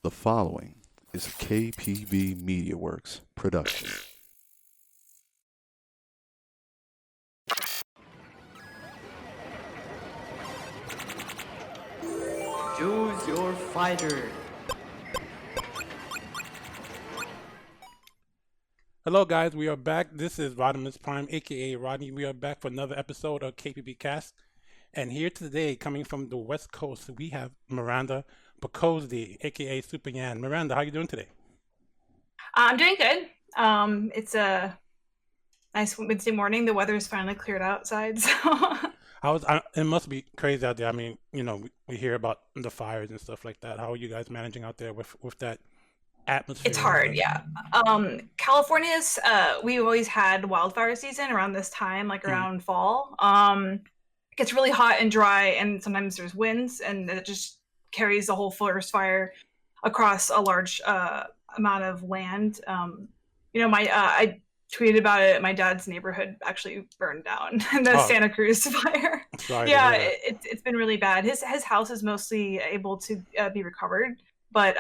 The following is a KPB Media Works production. Choose your fighter. Hello guys, we are back. This is Rodimus Prime, aka Rodney. We are back for another episode of KPBCast. And here today, coming from the West Coast, we have Miranda Pakozdi, aka Super Yan. Miranda, how you doing today? I'm doing good. It's a nice Wednesday morning. The weather's finally cleared outside, so It must be crazy out there. I mean, we hear about the fires and stuff like that. How are you guys managing out there with that atmosphere? it's hard. Yeah. California's we've always had wildfire season around this time, like around fall. It gets really hot and dry, and sometimes there's winds, and it just carries the whole forest fire across a large amount of land. I tweeted about it. My dad's neighborhood actually burned down in the Santa Cruz fire. Yeah, it's been really bad. His house is mostly able to be recovered, but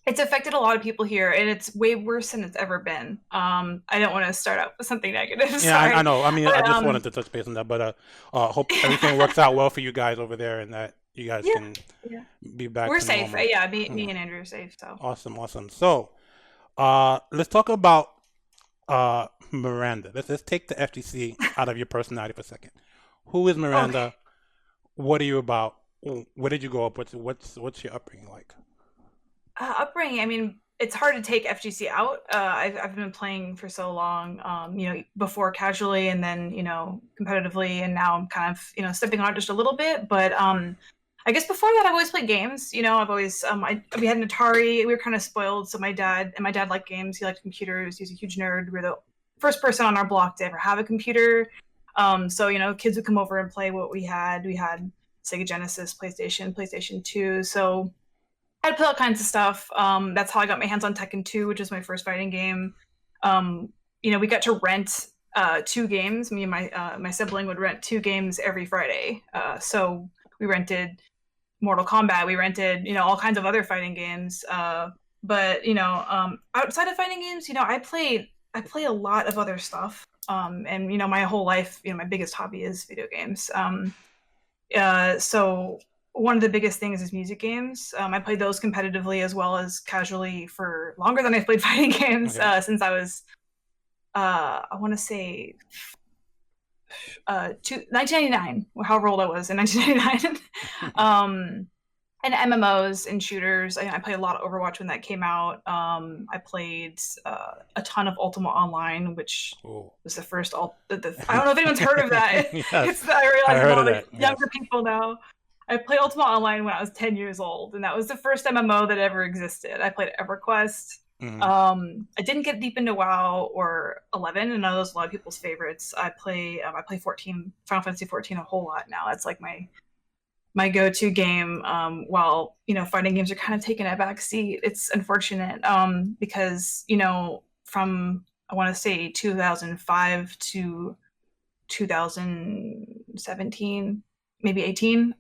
it's affected a lot of people here, and it's way worse than it's ever been. I don't want to start out with something negative. Yeah, I know. I mean, I just wanted to touch base on that, but hope everything works out well for you guys over there, and that you guys can be back. We're to safe. normal. Yeah, me and Andrew are safe. So Awesome. So, let's talk about Miranda. Let's take the FTC out of your personality for a second. Who is Miranda? Okay. What are you about? Where did you grow up? What's your upbringing like? Upbringing. I mean, it's hard to take FGC out. I've been playing for so long. Before casually, and then competitively, and now I'm kind of stepping on it just a little bit. But I guess before that, I've always played games. I've always we had an Atari. We were kind of spoiled. So my dad liked games. He liked computers. He's a huge nerd. We were the first person on our block to ever have a computer. So kids would come over and play what we had. We had Sega Genesis, PlayStation 2. So I'd play all kinds of stuff. That's how I got my hands on Tekken 2, which was my first fighting game. We got to rent 2 games. Me and my sibling would rent 2 games every Friday. So we rented Mortal Kombat. We rented all kinds of other fighting games. But outside of fighting games, I play a lot of other stuff. And my whole life, my biggest hobby is video games. So one of the biggest things is music games. I played those competitively as well as casually for longer than I've played fighting games. Okay. Since I was, I want to say, 1999, however old I was in 1999. And MMOs and shooters. I played a lot of Overwatch when that came out. I played a ton of Ultima Online, which was the first. I don't know if anyone's heard of that. Yes. I realize I heard a lot of of that, younger people know. I played Ultima Online when I was 10 years old, and that was the first MMO that ever existed. I played EverQuest. I didn't get deep into WoW or 11, and I know those are a lot of people's favorites. I play 14, Final Fantasy 14 a whole lot now. It's like my go-to game. While fighting games are kind of taking a back seat. It's unfortunate because from I want to say 2005 to 2017, maybe 18.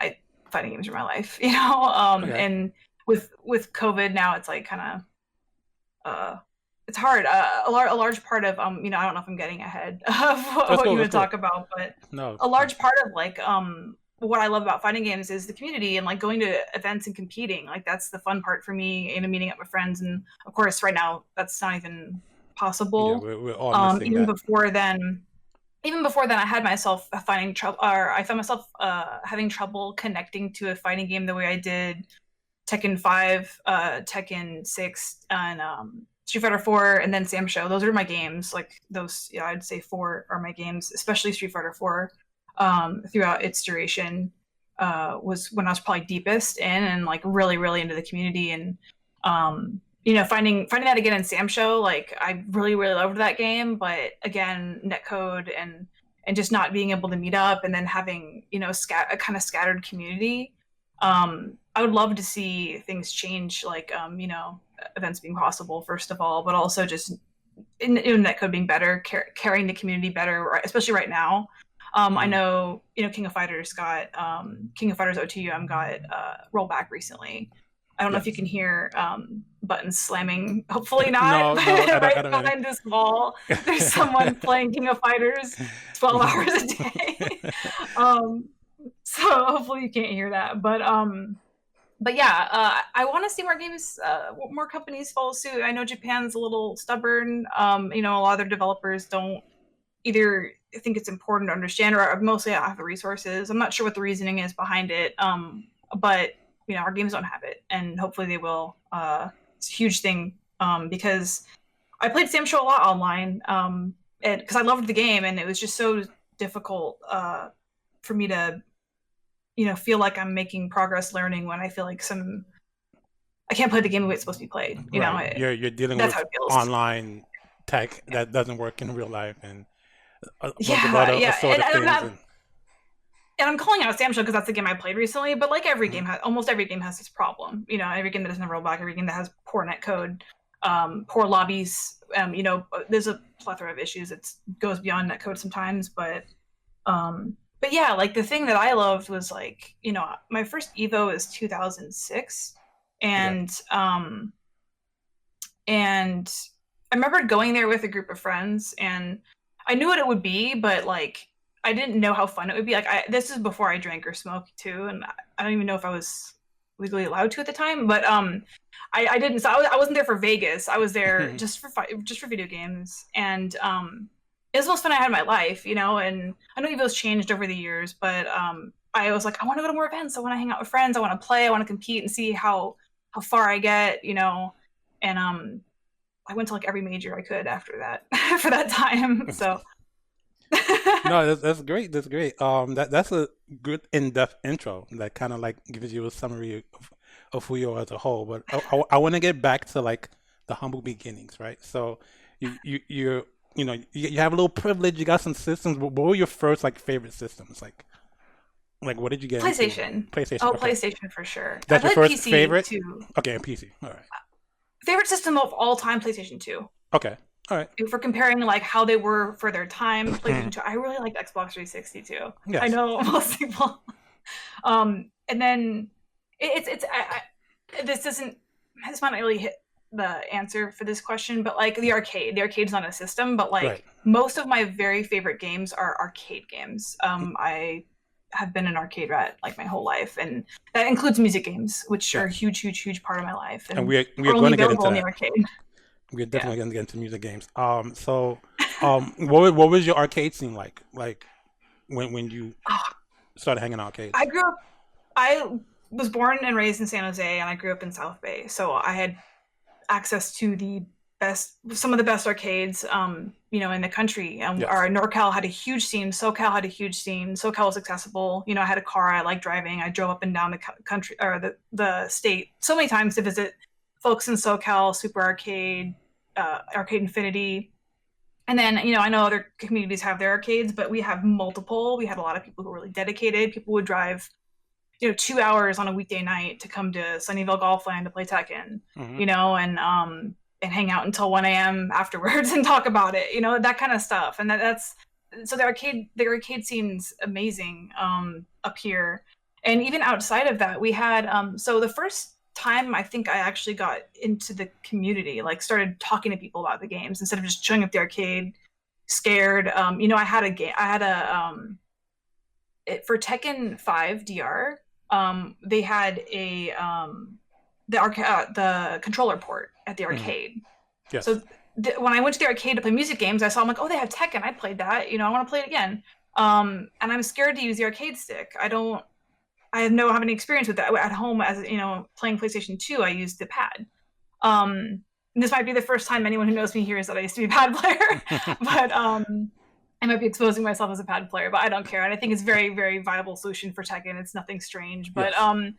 Fighting games are my life, Okay. And with COVID now, it's like kind of it's hard. A large part of I don't know if I'm getting ahead of what you would talk about, but No. a large part of what I love about fighting games is the community and going to events and competing. That's the fun part for me, meeting up with friends. And of course, right now that's not even possible. Yeah, we're all missing even that. before then, I had myself finding trouble, or I found myself having trouble connecting to a fighting game the way I did Tekken 5, Tekken 6, and Street Fighter 4, and then Sam Show. Those are my games. Those, I'd say 4 are my games, especially Street Fighter 4. Throughout its duration, was when I was probably deepest in and really, really into the community. And finding that again in Sam Show, I really, really loved that game. But again, netcode and just not being able to meet up, and then having a kind of scattered community. I would love to see things change, events being possible first of all, but also just in netcode being better, carrying the community better, especially right now. I know, King of Fighters OTUM got rollback recently. I don't know if Yes. you can hear buttons slamming. Hopefully No, not. no, I But don't. I right don't really. behind this wall, there's someone playing King of Fighters 12 hours a day. um, so hopefully you can't hear that. But yeah, I want to see more games, more companies follow suit. I know Japan's a little stubborn. A lot of their developers don't either think it's important to understand or mostly don't have the resources. I'm not sure what the reasoning is behind it. But our games don't have it, and hopefully they will. It's a huge thing because I played Sam Show a lot online because I loved the game, and it was just so difficult for me to feel like I'm making progress learning when I feel like I can't play the game the way it's supposed to be played. Right. You're dealing That's with how it feels. online tech that doesn't work in real life, and a Yeah, lot of yeah, assorted and things. I'm calling out Sam Show because that's the game I played recently. But like every game almost every game has this problem. Every game that doesn't have rollback, every game that has poor netcode, poor lobbies. There's a plethora of issues. It goes beyond netcode sometimes, but yeah, like the thing that I loved was like, my first Evo is 2006, and and I remember going there with a group of friends, and I knew what it would be, but like I didn't know how fun it would be. Like this is before I drank or smoked too, and I don't even know if I was legally allowed to at the time, but I didn't. So I wasn't there for Vegas. I was there just for video games, and it was the most fun I had in my life, and I know Evo's changed over the years, but I was like, I want to go to more events. I want to hang out with friends. I want to play. I want to compete and see how far I get, and I went to like every major I could after that for that time. So No, that's great. That's great. That's a good in-depth intro that kind of like gives you a summary of who you are as a whole. But I want to get back to like the humble beginnings, right? So you have a little privilege. You got some systems. What were your first like favorite systems? Like what did you get into? PlayStation. PlayStation. Oh, Okay. PlayStation for sure. That's I your played first PC favorite? too. Okay, PC. All right. Favorite system of all time, PlayStation 2. Okay. All right. If we're comparing like how they were for their time, Mhm. PlayStation 2, I really liked Xbox 360 too. I Yes. know most people. And then this might not really hit the answer for this question, but like the arcade's not a system, but like Right. most of my very favorite games are arcade games. I have been an arcade rat like my whole life, and that includes music games, which are a huge part of my life, And and we're are going only to get available into in the that. arcade. We're definitely going to get into music games. What was your arcade scene like? Like when you started hanging out arcades? I was born and raised in San Jose, and I grew up in South Bay, so I had access to some of the best arcades, in the country. Yes. Our NorCal had a huge scene. SoCal had a huge scene. SoCal was accessible. I had a car. I liked driving. I drove up and down the country or the state so many times to visit folks in SoCal, Super Arcade, Arcade Infinity. And then, I know other communities have their arcades, but we have multiple. We had a lot of people who were really dedicated. People would drive 2 hours on a weekday night to come to Sunnyvale Golfland to play Tekken, and hang out until 1 a.m. afterwards and talk about it, that kind of stuff. And that's so the arcade scene's amazing up here. And even outside of that, we had so the first time I think I actually got into the community, like started talking to people about the games instead of just showing up the arcade scared. I had a game. I had for Tekken 5 DR. They had the controller port at the arcade. Yes. So when I went to the arcade to play music games, I saw, I'm like, oh, they have Tekken. I played that. I want to play it again. And I'm scared to use the arcade stick. I don't have any experience with that at home. As playing PlayStation 2, I used the pad. This might be the first time anyone who knows me hears that I used to be a pad player, but I might be exposing myself as a pad player, but I don't care. And I think it's very, very viable solution for Tekken. It's nothing strange, but Yes.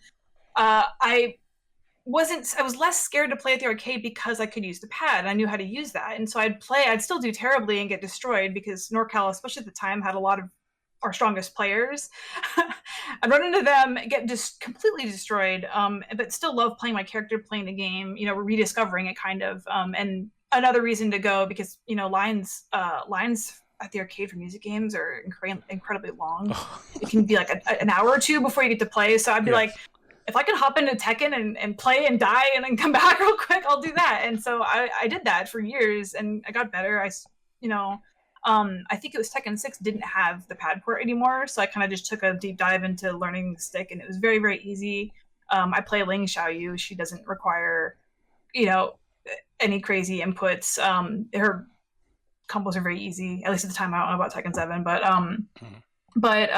I was less scared to play at the arcade because I could use the pad and I knew how to use that. And so I'd still do terribly and get destroyed because NorCal, especially at the time, had a lot of our strongest players. I'd run into them, get just completely destroyed, but still love playing my character, playing the game, rediscovering it kind of. And another reason to go because, lines at the arcade for music games are incredibly long. It can be like an hour or two before you get to play. So I'd be like, if I can hop into Tekken and play and die and then come back real quick, I'll do that. And so I did that for years, and I got better. I think it was Tekken 6 didn't have the pad port anymore, so I kind of just took a deep dive into learning the stick, and it was very, very easy. I play Ling Xiaoyu. She doesn't require, any crazy inputs. Her combos are very easy, at least at the time. I don't know about Tekken 7, but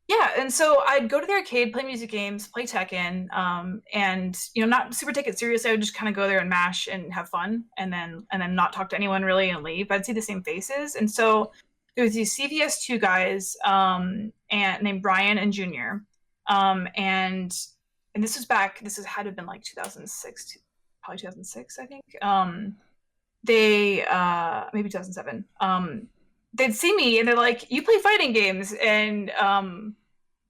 yeah, and so I'd go to the arcade, play music games, play Tekken, and not super take it seriously. I would just kind of go there and mash and have fun, and then not talk to anyone really and leave. But I'd see the same faces, and so there was these CVS2 guys, and named Brian and Junior, and this was back. This had to have been like 2006, probably 2006, I think. They maybe 2007. They'd see me and they're like, "You play fighting games, and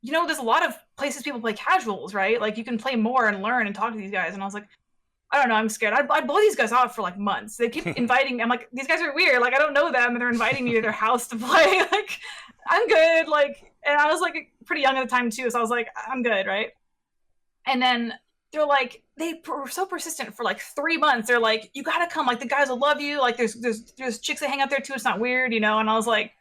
there's a lot of places people play casuals, right? Like you can play more and learn and talk to these guys." And I was like, "I don't know, I'm scared." I'd blow these guys off for like months. They keep inviting me. I'm like, "These guys are weird. Like I don't know them, and they're inviting me to their house to play. Like I'm good." And I was like pretty young at the time too, so I was like, "I'm good, right?" And then they're like, they were so persistent for like 3 months. They're like, "You gotta come. Like the guys will love you. Like there's chicks that hang out there too. It's not weird, And I was like,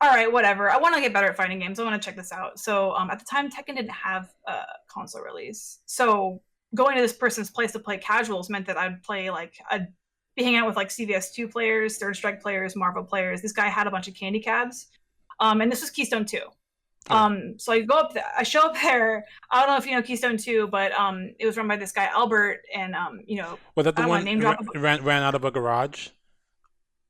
all right, whatever. I want to get better at fighting games. I want to check this out. So at the time, Tekken didn't have a console release. So going to this person's place to play casuals meant that I'd be hanging out with like CVS2 players, Third Strike players, Marvel players. This guy had a bunch of candy cabs. And this was Keystone 2. So I go up there, I show up there. I don't know if you know Keystone 2, but it was run by this guy Albert, and was that the one ran out of a garage?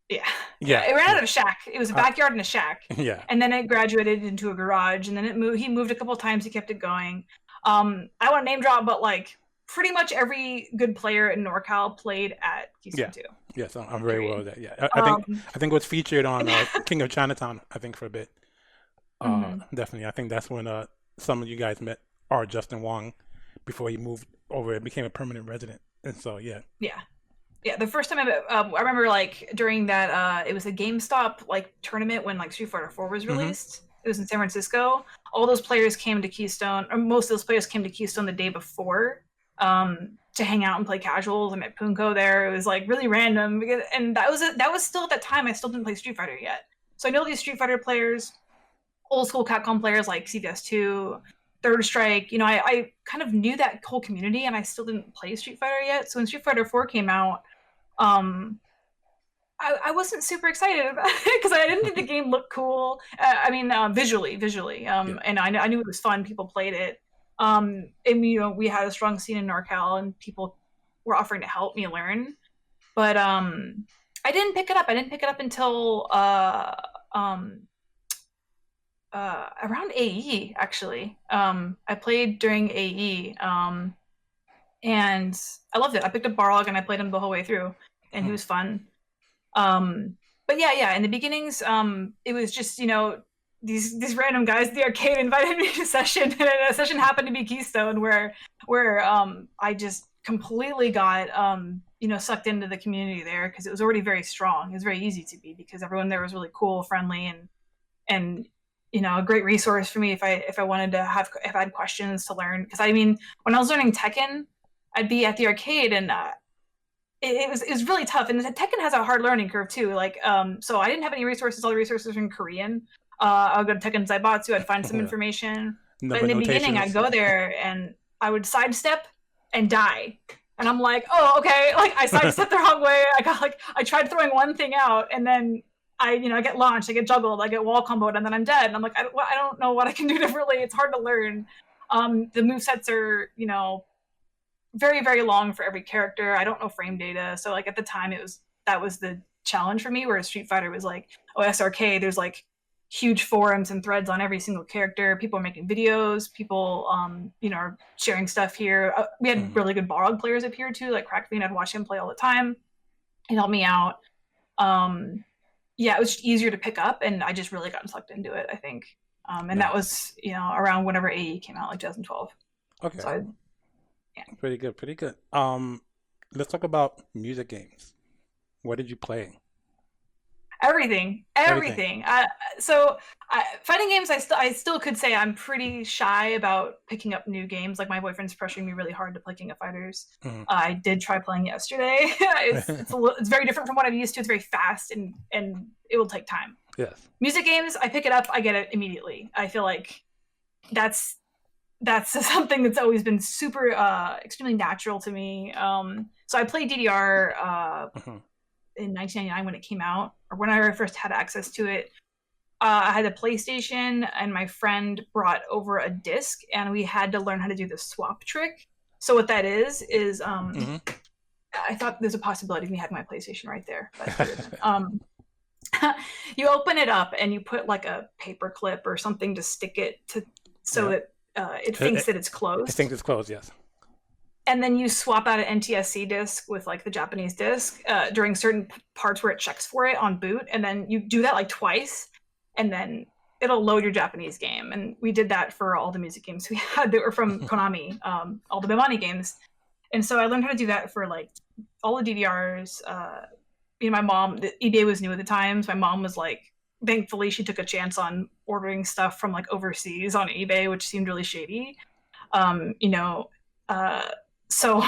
Yeah. It ran out of a shack. It was a backyard and a shack. Yeah. And then it graduated into a garage, and then he moved a couple of times. He kept it going. I want to name drop, but like pretty much every good player in NorCal played at Keystone 2. Yes, I'm very well with that. Yeah, I think it was featured on King of Chinatown. I think for a bit. Definitely, I think that's when some of you guys met Justin Wong before he moved over and became a permanent resident. And so yeah. The first time I remember like during that it was a GameStop like tournament when like Street Fighter 4 was released. It was in San Francisco. All those players came to Keystone, or most of those players came to Keystone the day before to hang out and play casuals. I met Punko there. It was like really random and that was still at that time. I still didn't play Street Fighter yet, so I know these Street Fighter players. Old school Capcom players like CVS2, Third Strike. I kind of knew that whole community, and I still didn't play Street Fighter yet. So when Street Fighter 4 came out, I wasn't super excited about it because I didn't think the game looked cool. Visually, and I knew it was fun. People played it, and we had a strong scene in NorCal, and people were offering to help me learn. But I didn't pick it up. I didn't pick it up until around AE, actually. I played during AE, and I loved it. I picked up Barlog and I played him the whole way through, and he was fun. But yeah, in the beginnings, it was just, these random guys at the arcade invited me to a session, and a session happened to be Keystone, where I just completely got, sucked into the community there, because it was already very strong. It was very easy to be, because everyone there was really cool, friendly, and a great resource for me if I wanted to if I had questions to learn. Because when I was learning Tekken, I'd be at the arcade, and it was really tough. And Tekken has a hard learning curve too. Like so I didn't have any resources. All the resources were in Korean. I would go to Tekken Zaibatsu. I'd find some information. But in the beginning, I'd go there and I would sidestep and die. And I'm like, oh, okay. Like I sidestepped the wrong way. I tried throwing one thing out, and then I get launched, I get juggled, I get wall comboed, and then I'm dead. And I'm like, I don't know what I can do differently. It's hard to learn. The movesets are, very, very long for every character. I don't know frame data. So like at the time that was the challenge for me, whereas Street Fighter was like, SRK, there's like huge forums and threads on every single character. People are making videos, people, are sharing stuff here. We had really good Balrog players up here too, like Crackfiend. I'd watch him play all the time. He helped me out. Yeah, it was just easier to pick up, and I just really got sucked into it, I think. And that was, around whenever AE came out, like 2012. Okay. So yeah. Pretty good. Let's talk about music games. What did you play? Everything. Fighting games, I still could say I'm pretty shy about picking up new games. Like my boyfriend's pressuring me really hard to play King of Fighters. I did try playing yesterday. It's very different from what I'm used to. It's very fast and it will take time. Yes. Music games, I pick it up, I get it immediately. I feel like that's something that's always been super extremely natural to me. So I played DDR in 1999 when it came out, or when I first had access to it. I had a PlayStation, and my friend brought over a disc, and we had to learn how to do the swap trick. So what that is I thought there's a possibility of me having my PlayStation right there. But you open it up, and you put like a paper clip or something to stick it to, so that it thinks that it's closed. It thinks it's closed, yes. And then you swap out an NTSC disc with like the Japanese disc during certain parts where it checks for it on boot. And then you do that like twice, and then it'll load your Japanese game. And we did that for all the music games we had that were from Konami, all the Bemani games. And so I learned how to do that for like all the DDRs. My mom, the eBay was new at the time. So my mom was like, thankfully she took a chance on ordering stuff from like overseas on eBay, which seemed really shady. So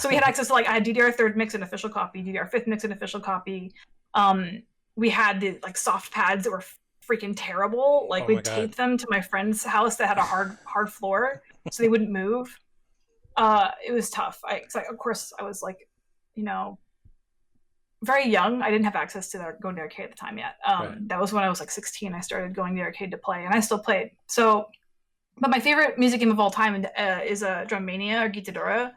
we had access to like, I had DDR third mix and official copy, DDR fifth mix and official copy. We had the like soft pads that were freaking terrible. Like we'd tape them to my friend's house that had a hard floor so they wouldn't move. It was tough. Of course I was like, very young. I didn't have access to going to arcade at the time yet. That was when I was like 16. I started going to the arcade to play, and I still played. So, but my favorite music game of all time is Drum Mania or Gitadora.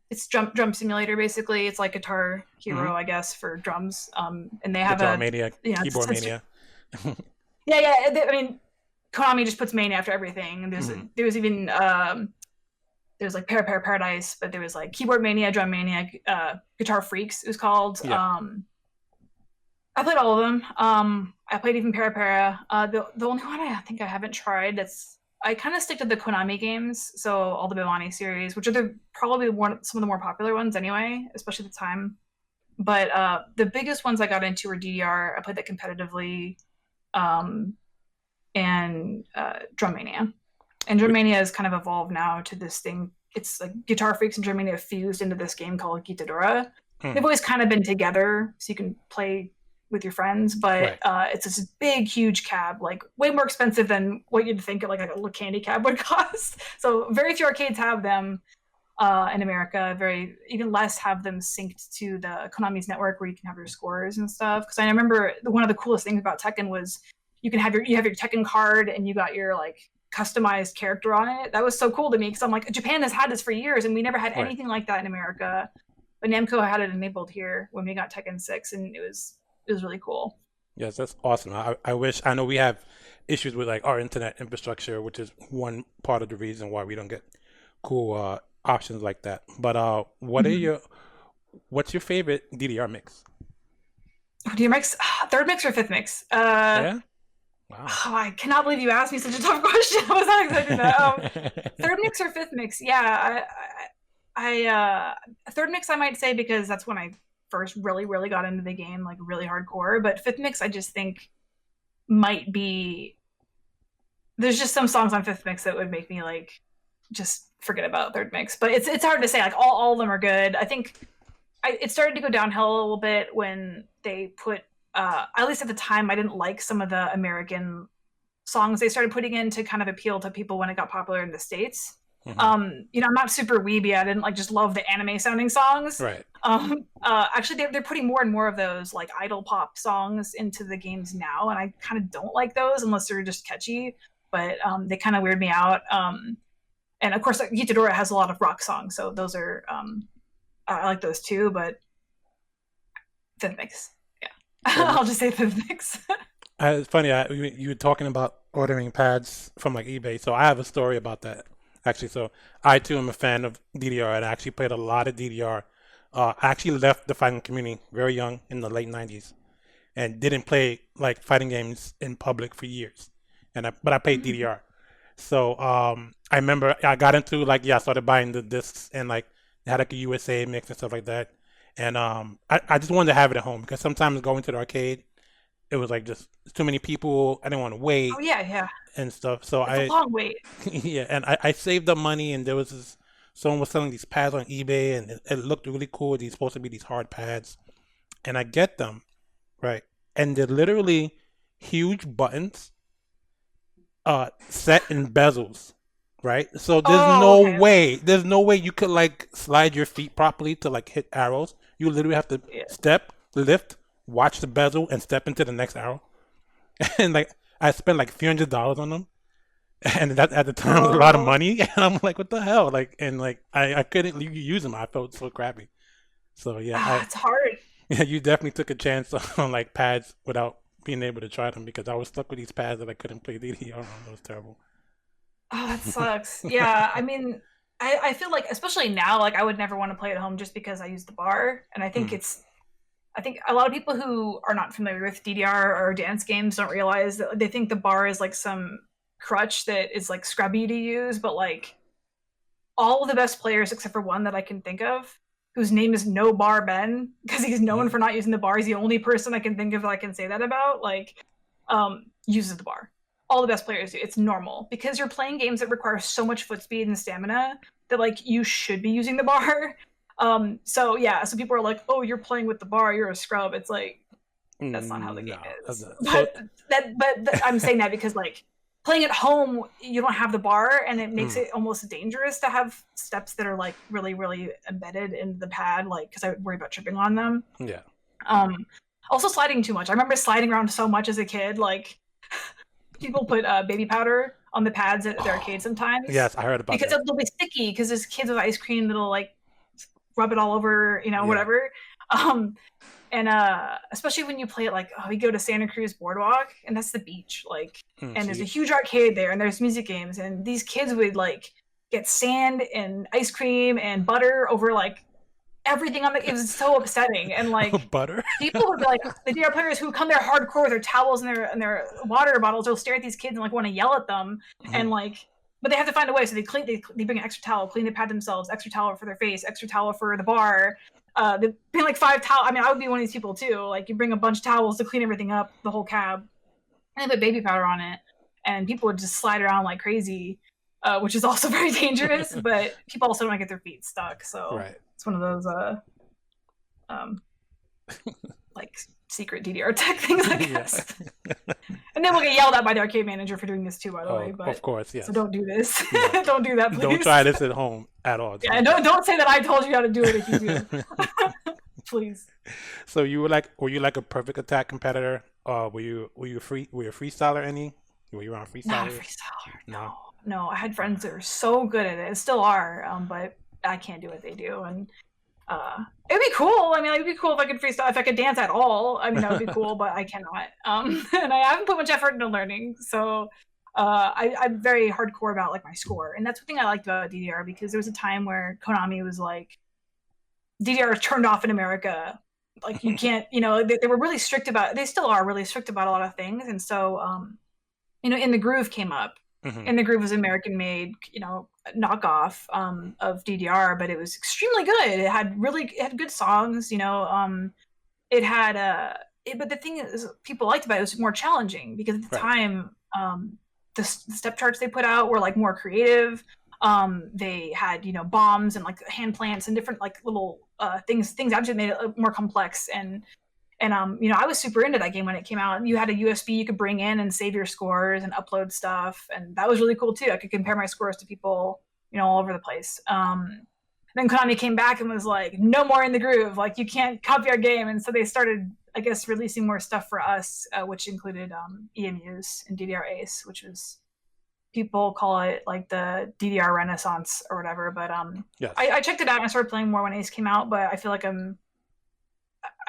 It's drum simulator basically. It's like Guitar Hero, I guess, for drums. And they have Guitar Mania, Keyboard Mania. I mean, Konami just puts Mania after everything. And there was even there's like Paradise, but there was like Keyboard Mania, Drum Mania, Guitar Freaks, it was called. Yeah. I played all of them. I played even Para. The only one I think I haven't tried I kind of stick to the Konami games, so all the Bemani series, which are probably some of the more popular ones anyway, especially at the time. But the biggest ones I got into were DDR. I played that competitively, and Drum Mania. And Drum Mania has kind of evolved now to this thing. It's like Guitar Freaks and Drum Mania fused into this game called Gitadora. They've always kind of been together, so you can play with your friends, but it's this big, huge cab, like way more expensive than what you'd think like a little candy cab would cost. So very few arcades have them in America. Even less have them synced to the Konami's network where you can have your scores and stuff. Because I remember one of the coolest things about Tekken was you have your Tekken card and you got your like customized character on it. That was so cool to me because I'm like, Japan has had this for years and we never had anything like that in America. But Namco had it enabled here when we got Tekken 6, and it was really cool. Yes, that's awesome. I know we have issues with like our internet infrastructure, which is one part of the reason why we don't get cool options like that. But what's your favorite DDR mix? DDR mix? Third mix or fifth mix? Yeah. Wow. Oh, I cannot believe you asked me such a tough question. I was not expecting that. Third mix or fifth mix? Yeah, I third mix I might say because that's when I first really got into the game, like really hardcore. But fifth mix I just think might be, there's just some songs on fifth mix that would make me like just forget about third mix. But it's hard to say, like all of them are good. I think it started to go downhill a little bit when they put at least at the time I didn't like some of the American songs they started putting in to kind of appeal to people when it got popular in the States. I'm not super weeby. I didn't like just love the anime sounding songs. Right. Actually, they're putting more and more of those like idol pop songs into the games now, and I kind of don't like those unless they're just catchy. But they kind of weird me out. And of course, Gitadora has a lot of rock songs, so those are I like those too. But fifth mix, yeah. I'll just say fifth mix. It's funny. You were talking about ordering pads from like eBay, so I have a story about that. Actually, so I too am a fan of DDR, and I actually played a lot of DDR. I actually left the fighting community very young in the late 90s and didn't play like fighting games in public for years. But I played DDR. So I remember I got into I started buying the discs and like they had like a USA mix and stuff like that. And I just wanted to have it at home because sometimes going to the arcade, it was like just too many people. I didn't want to wait Oh yeah. and stuff. So It's a long wait. yeah, and I saved up money, and there was someone was selling these pads on eBay, and it looked really cool. These supposed to be these hard pads, and I get them, right? And they're literally huge buttons, set in bezels, right? So there's no way you could like slide your feet properly to like hit arrows. You literally have to step, lift, watch the bezel, and step into the next arrow. And like I spent like $300 on them, and that at the time was a lot of money. And I'm like, what the hell? Like, and like I couldn't use them. I felt so crappy. So yeah, It's hard. yeah, you definitely took a chance on like pads without being able to try them because I was stuck with these pads that I couldn't play DDR on. It was terrible. Oh, that sucks. Yeah, I mean, I feel like, especially now, like I would never want to play at home just because I use the bar, and I think I think a lot of people who are not familiar with DDR or dance games don't realize that they think the bar is like some crutch that is like scrubby to use, but like all of the best players except for one that I can think of, whose name is No Bar Ben, because he's known for not using the bar. He's the only person I can think of that I can say that about. Like, uses the bar. All the best players do. It's normal because you're playing games that require so much foot speed and stamina that like you should be using the bar. So people are like, "Oh, you're playing with the bar. You're a scrub." It's like that's not how the game is. But I'm saying that because like playing at home, you don't have the bar, and it makes it almost dangerous to have steps that are like really, really embedded in the pad, like because I would worry about tripping on them. Yeah. Also sliding too much. I remember sliding around so much as a kid. Like people put baby powder on the pads at the arcade sometimes. Yes, I heard about because that. it'll be sticky. Because there's kids with ice cream that'll like rub it all over, whatever. And especially when you play it, like, we go to Santa Cruz Boardwalk, and that's the beach, like, and there's a huge arcade there, and there's music games, and these kids would like get sand and ice cream and butter over like everything on it was so upsetting. And like butter. People would be like, the DR players who come there hardcore with their towels and their water bottles, they'll stare at these kids and like want to yell at them, and like. But they have to find a way, so they bring an extra towel, clean the pad themselves, extra towel for their face, extra towel for the bar. They bring like 5 towels. I mean, I would be one of these people too. Like you bring a bunch of towels to clean everything up, the whole cab, and they put baby powder on it, and people would just slide around like crazy, which is also very dangerous. But people also don't want to get their feet stuck, so it's one of those like secret DDR tech things, I guess. And then we'll get yelled at by the arcade manager for doing this too, by the way. But of course, yes. So don't do this. Yeah. Don't do that, please. Don't try this at home at all. Yeah, don't say that I told you how to do it if you do. Please. So were you like a perfect attack competitor? Were you a freestyler any? Were you around freestylers? Not a freestyler. No. I had friends that were so good at it. Still are, but I can't do what they do. And it'd be cool. I mean, it'd be cool if I could freestyle, if I could dance at all. I mean, that would be cool, but I cannot. And I haven't put much effort into learning. So I'm very hardcore about like my score. And that's one thing I liked about DDR, because there was a time where Konami was like, DDR turned off in America. Like you can't, they were really strict about, they still are really strict about a lot of things. And so, In the Groove came up. And the Groove was American made, knockoff of DDR, but it was extremely good. It had good songs, it had but the thing is, people liked about it was more challenging because at the time the step charts they put out were like more creative. They had bombs and like hand plants and different like little things actually made it more complex. And I was super into that game when it came out. You had a USB you could bring in and save your scores and upload stuff, and that was really cool too. I could compare my scores to people, all over the place. Then Konami came back and was like, "No more In the Groove. Like you can't copy our game." And so they started, I guess, releasing more stuff for us, which included EMUs and DDR Ace, which was, people call it like the DDR Renaissance or whatever. But yes. I checked it out and I started playing more when Ace came out. But I feel like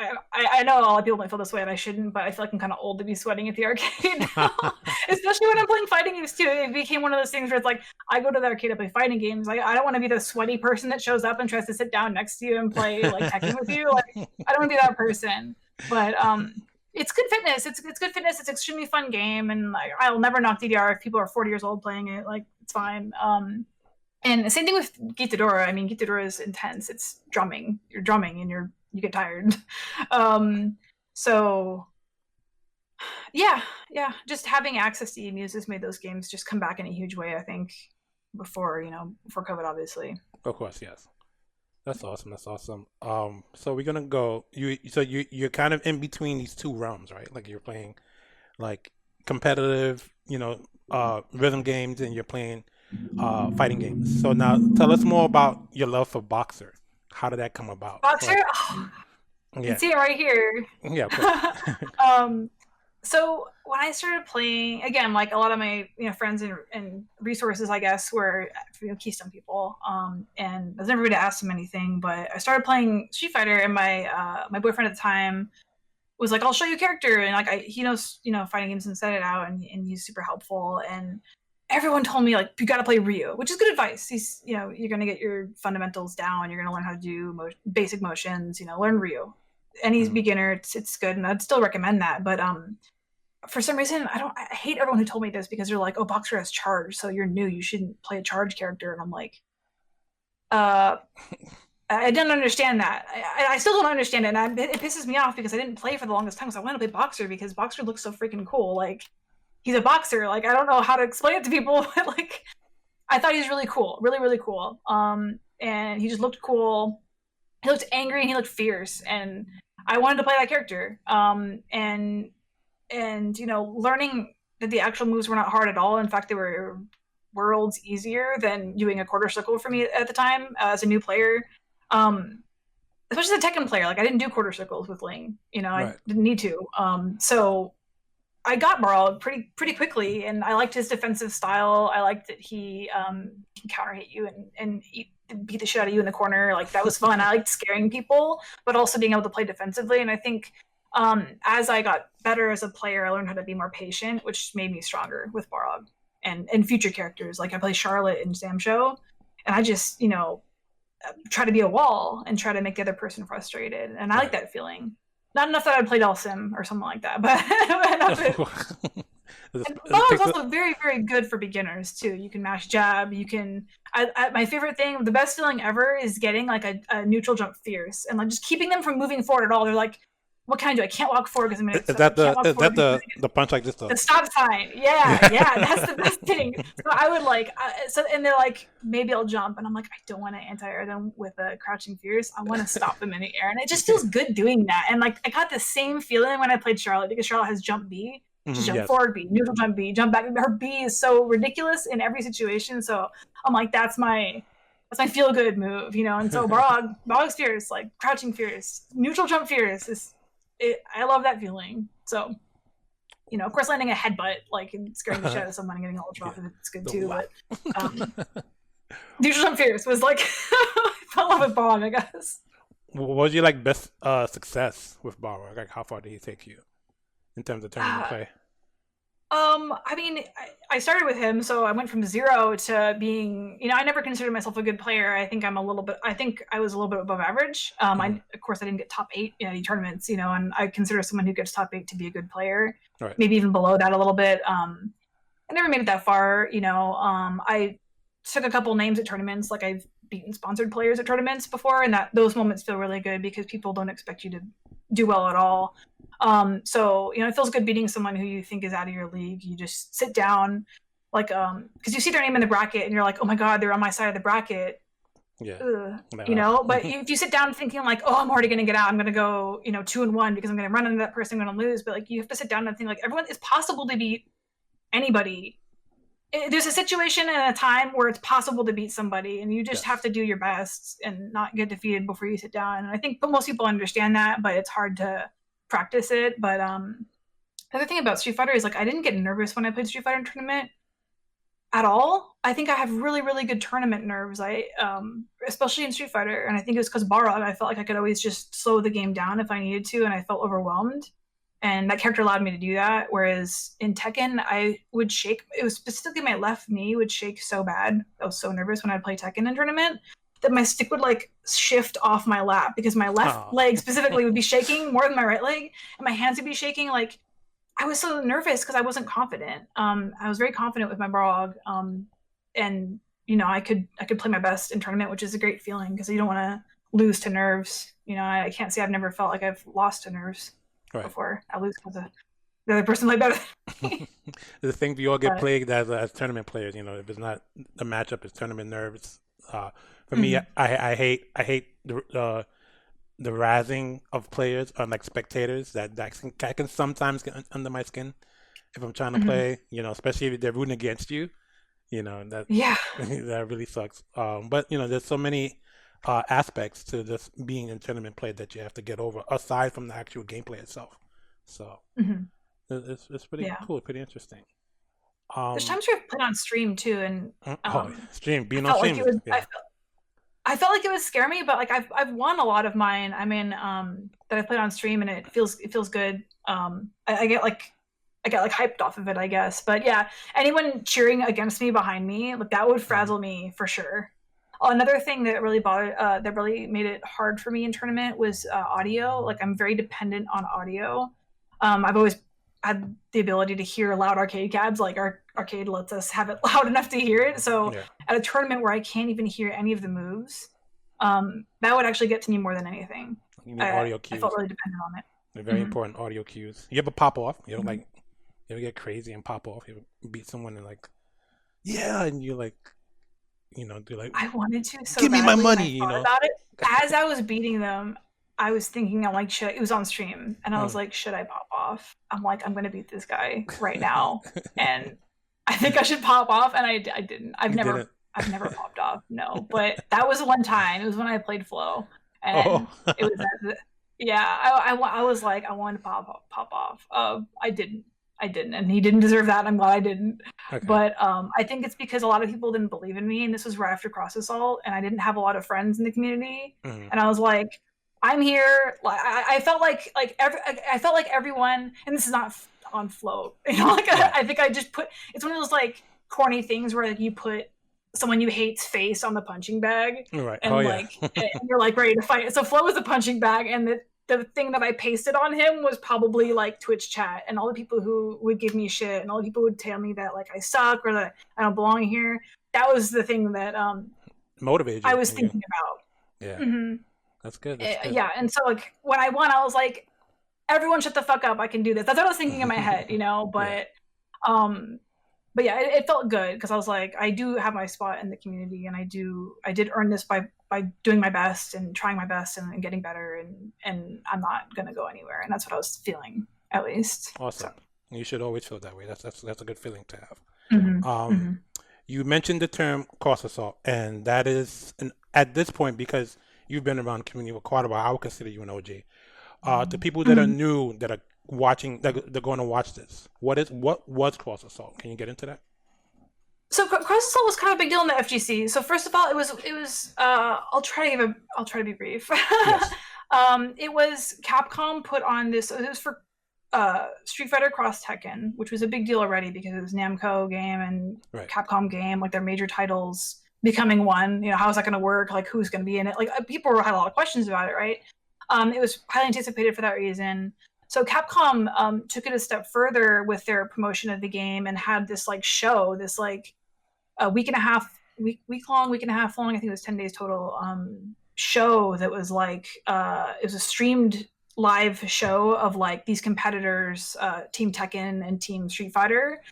I know a lot of people might feel this way and I shouldn't, but I feel like I'm kind of old to be sweating at the arcade now. Especially when I'm playing fighting games too. It became one of those things where it's like, I go to the arcade to play fighting games. Like, I don't want to be the sweaty person that shows up and tries to sit down next to you and play like Tekken with you. Like, I don't want to be that person. But it's good fitness. It's good fitness. It's an extremely fun game, and like, I'll never knock DDR if people are 40 years old playing it. Like, it's fine. And the same thing with Gitadora. I mean, Gitadora is intense. It's drumming. You're drumming and you're you get tired. So yeah, just having access to emus has made those games just come back in a huge way, I think, before COVID, obviously. Of course, yes. That's awesome. That's awesome. So we're gonna go. You're kind of in between these two realms, right? Like you're playing like competitive, rhythm games, and you're playing fighting games. So now tell us more about your love for Boxer. How did that come about? Boxer? Like, Oh, you yeah, can see it right here. yeah, of course. So when I started playing, again, like a lot of my friends and resources, I guess, were Keystone people. And I was never going to ask them anything, but I started playing Street Fighter, and my boyfriend at the time was like, "I'll show you a character," and like he knows fighting games inside and out, and he's super helpful. And everyone told me like you got to play Ryu, which is good advice. He's you're going to get your fundamentals down, you're going to learn how to do basic motions, learn Ryu. Any beginner, it's good, and I'd still recommend that. But for some reason, I hate everyone who told me this, because they're like, "Oh, Boxer has charge, so you're new, you shouldn't play a charge character." And I'm like, I didn't understand that. I still don't understand it, and it pisses me off, because I didn't play for the longest time, because I wanted to play Boxer, because Boxer looks so freaking cool. Like, he's a boxer. Like, I don't know how to explain it to people, but like, I thought he was really cool, really, really cool. And he just looked cool. He looked angry and he looked fierce, and I wanted to play that character. And learning that the actual moves were not hard at all. In fact, they were worlds easier than doing a quarter circle for me at the time as a new player. Especially as a Tekken player, like I didn't do quarter circles with Ling. Right. I didn't need to. So I got Barl pretty quickly, and I liked his defensive style. I liked that he can counter hit you and beat the shit out of you in the corner. Like, that was fun. I liked scaring people, but also being able to play defensively. And I think as I got better as a player, I learned how to be more patient, which made me stronger with Barog and future characters. Like, I play Charlotte in Sam Show, and I just try to be a wall and try to make the other person frustrated. And I like that feeling. Not enough that I'd play Dalsim or something like that, but Barog's also very, very good for beginners too. You can mash jab. You can. My favorite thing, the best feeling ever, is getting like a neutral jump fierce, and like just keeping them from moving forward at all. They're like, "What can I do? I can't walk forward because I'm going to." Is that the punch like this? The stop sign. Yeah, that's the best thing. So I would like, and they're like, "Maybe I'll jump," and I'm like, "I don't want to anti-air them with a crouching fierce. I want to stop them in the air," and it just feels good doing that. And like, I got the same feeling when I played Charlotte, because Charlotte has jump B. Just jump forward B, neutral jump B, jump back. Her B is so ridiculous in every situation. So I'm like, that's my feel good move, And so Barog's fierce, like crouching fierce, neutral jump fierce I love that feeling. So, of course, landing a headbutt, like, and scaring the shit out of someone and getting ultra off of it's good too. But neutral jump fierce was like, I fell off with Barog, I guess. What was your best success with Barog? Like, how far did he take you in terms of tournament play? I mean, I started with him, so I went from 0 to being, I never considered myself a good player. I think I was a little bit above average. Of course, I didn't get top 8 in any tournaments, and I consider someone who gets top 8 to be a good player, maybe even below that a little bit. I never made it that far, I took a couple names at tournaments, like I've beaten sponsored players at tournaments before, and those moments feel really good because people don't expect you to do well at all. So, it feels good beating someone who you think is out of your league. You just sit down, like, because you see their name in the bracket and you're like, oh my God, they're on my side of the bracket. Yeah. But if you sit down thinking like, oh, I'm already going to get out, I'm going to go, 2-1 because I'm going to run into that person, I'm going to lose. But like, you have to sit down and think like, it's possible to beat anybody. There's a situation and a time where it's possible to beat somebody, and you just have to do your best and not get defeated before you sit down. And I think most people understand that, but it's hard to practice it. But the other thing about Street Fighter is like, I didn't get nervous when I played Street Fighter tournament at all. I think I have really, really good tournament nerves. Especially in Street Fighter, and I think it was because Barog, I felt like I could always just slow the game down if I needed to, and I felt overwhelmed. And that character allowed me to do that. Whereas in Tekken, I would shake. It was specifically my left knee would shake so bad. I was so nervous when I'd play Tekken in tournament that my stick would like shift off my lap because my left leg specifically would be shaking more than my right leg, and my hands would be shaking. Like, I was so nervous because I wasn't confident. I was very confident with my Barog, and I could play my best in tournament, which is a great feeling because you don't want to lose to nerves. I can't say I've never felt like I've lost to nerves before. I lose because the other person played better than me. The thing we all get plagued as tournament players. If it's not the matchup, it's tournament nerves. For me, I hate the razzing of players on like spectators. That can sometimes get under my skin if I'm trying to play. Especially if they're rooting against you. That that really sucks. But there's so many aspects to this being in tournament play that you have to get over aside from the actual gameplay itself. So it's pretty cool, pretty interesting. There's times where I've played on stream too, and being on stream. I felt like it would scare me, but like I've won a lot of mine. I mean, that I played on stream, and it feels good. I get hyped off of it, I guess. But yeah, anyone cheering against me behind me, like that would frazzle me for sure. Another thing that really that really made it hard for me in tournament was audio. Like I'm very dependent on audio. I've always had the ability to hear loud arcade cabs. Like our arcade lets us have it loud enough to hear it. So at a tournament where I can't even hear any of the moves, that would actually get to me more than anything. You need audio cues. I felt really dependent on it. They're very important audio cues. You ever pop off? You ever get crazy and pop off? You ever beat someone and and you're like, do like, I wanted to so give me my money, about it. As I was beating them, I was thinking, I'm like, it was on stream, and I was like, should I pop off? I'm like, I'm gonna beat this guy right now, and I think I should pop off, and I didn't. I've never popped off, no. But that was one time. It was when I played Flow, and it was I was like, I wanted to pop off. I didn't, and he didn't deserve that. And I'm glad I didn't. Okay. But I think it's because a lot of people didn't believe in me, and this was right after Cross Assault, and I didn't have a lot of friends in the community, and I was like, I'm here. Like I felt like everyone, and this is not on Float. I think I just put. It's one of those like corny things where you put someone you hate's face on the punching bag, right? And and you're like ready to fight. So Float was the punching bag, and the thing that I pasted on him was probably like Twitch chat, and all the people who would give me shit, and all the people would tell me that like I suck or that I don't belong here. That was the thing that motivated you. I was thinking about. Yeah. Mm-hmm. That's good. Yeah, and so like when I won, I was like, everyone shut the fuck up, I can do this. That's what I was thinking in my head, but yeah, it felt good because I was like, I do have my spot in the community, and I did earn this by doing my best and trying my best and getting better, and I'm not gonna go anywhere, and that's what I was feeling, at least. Awesome. So. You should always feel that way. That's a good feeling to have. Mm-hmm. You mentioned the term Cross Assault, and that is at this point, because you've been around the community for quite a while, I would consider you an OG. The people that are new, that are watching, they're going to watch this. What was Cross Assault? Can you get into that? So Cross Assault was kind of a big deal in the FGC. So first of all, it was. I'll try to be brief. Yes. It was Capcom put on this. It was for Street Fighter Cross Tekken, which was a big deal already because it was Namco game and Capcom game, like their major titles becoming one. How is that going to work? Like, who's going to be in it? Like, people had a lot of questions about it, right? It was highly anticipated for that reason. So Capcom took it a step further with their promotion of the game and had this like show, this like a week and a half long, I think it was 10 days total, show that was like, it was a streamed live show of like these competitors, Team Tekken and Team Street Fighter,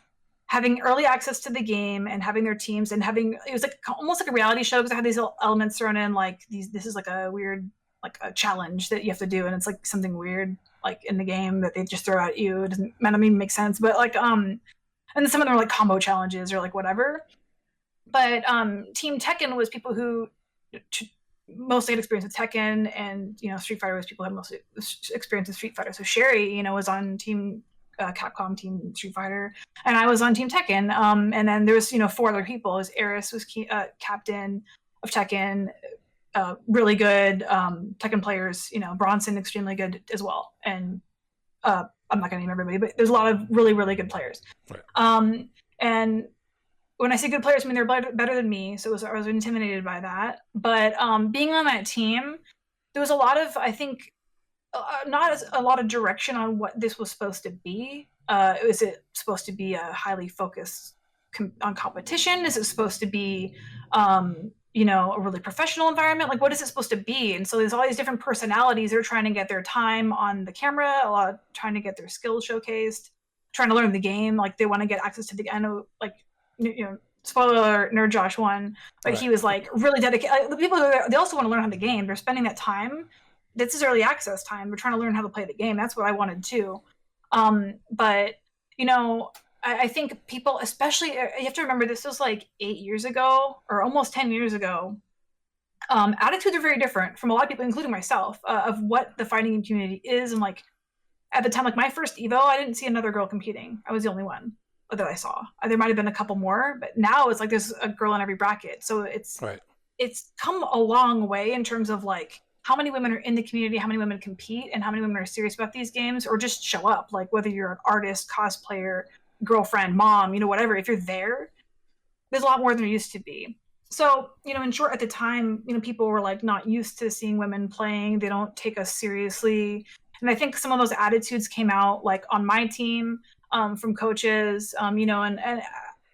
having early access to the game and having their teams and it was like almost like a reality show because I had these elements thrown in, like this is like a weird, like a challenge that you have to do, and it's like something weird like in the game that they just throw at you. It doesn't even make sense, but like and then some of them are like combo challenges or like whatever. But Team Tekken was people who mostly had experience with Tekken, and Street Fighter was people who had mostly experience with Street Fighter. So Sherry, was on Team Capcom, Team Street Fighter, and I was on Team Tekken. And then there was 4 other people. Eris was captain of Tekken, really good Tekken players. Bronson extremely good as well, and I'm not gonna name everybody, but there's a lot of really, really good players. Right. And when I say good players, I mean they're better than me, so I was intimidated by that. But being on that team, there was a lot of, I think, not a lot of direction on what this was supposed to be. Is it supposed to be a highly focused on competition? Is it supposed to be, a really professional environment? Like, what is it supposed to be? And so there's all these different personalities. They're trying to get their time on the camera, a lot trying to get their skills showcased, trying to learn the game. Like, they want to get access to the, I know, like, spoiler alert, Nerd Josh won, but he was like really dedicated. Like, the people who are there, they also want to learn how the game. They're spending that time. This is early access time. They're trying to learn how to play the game. That's what I wanted too. But I think people, especially, you have to remember this was like 8 years ago or almost 10 years ago. Attitudes are very different from a lot of people, including myself, of what the fighting game community is. And like at the time, like my first Evo, I didn't see another girl competing. I was the only one that I saw. There might have been a couple more, but now it's like there's a girl in every bracket. So it's come a long way in terms of like how many women are in the community, how many women compete, and how many women are serious about these games or just show up. Like whether you're an artist, cosplayer, girlfriend, mom, whatever, if you're there, there's a lot more than there used to be. So, in short, at the time, people were like not used to seeing women playing. They don't take us seriously. And I think some of those attitudes came out like on my team, from coaches, and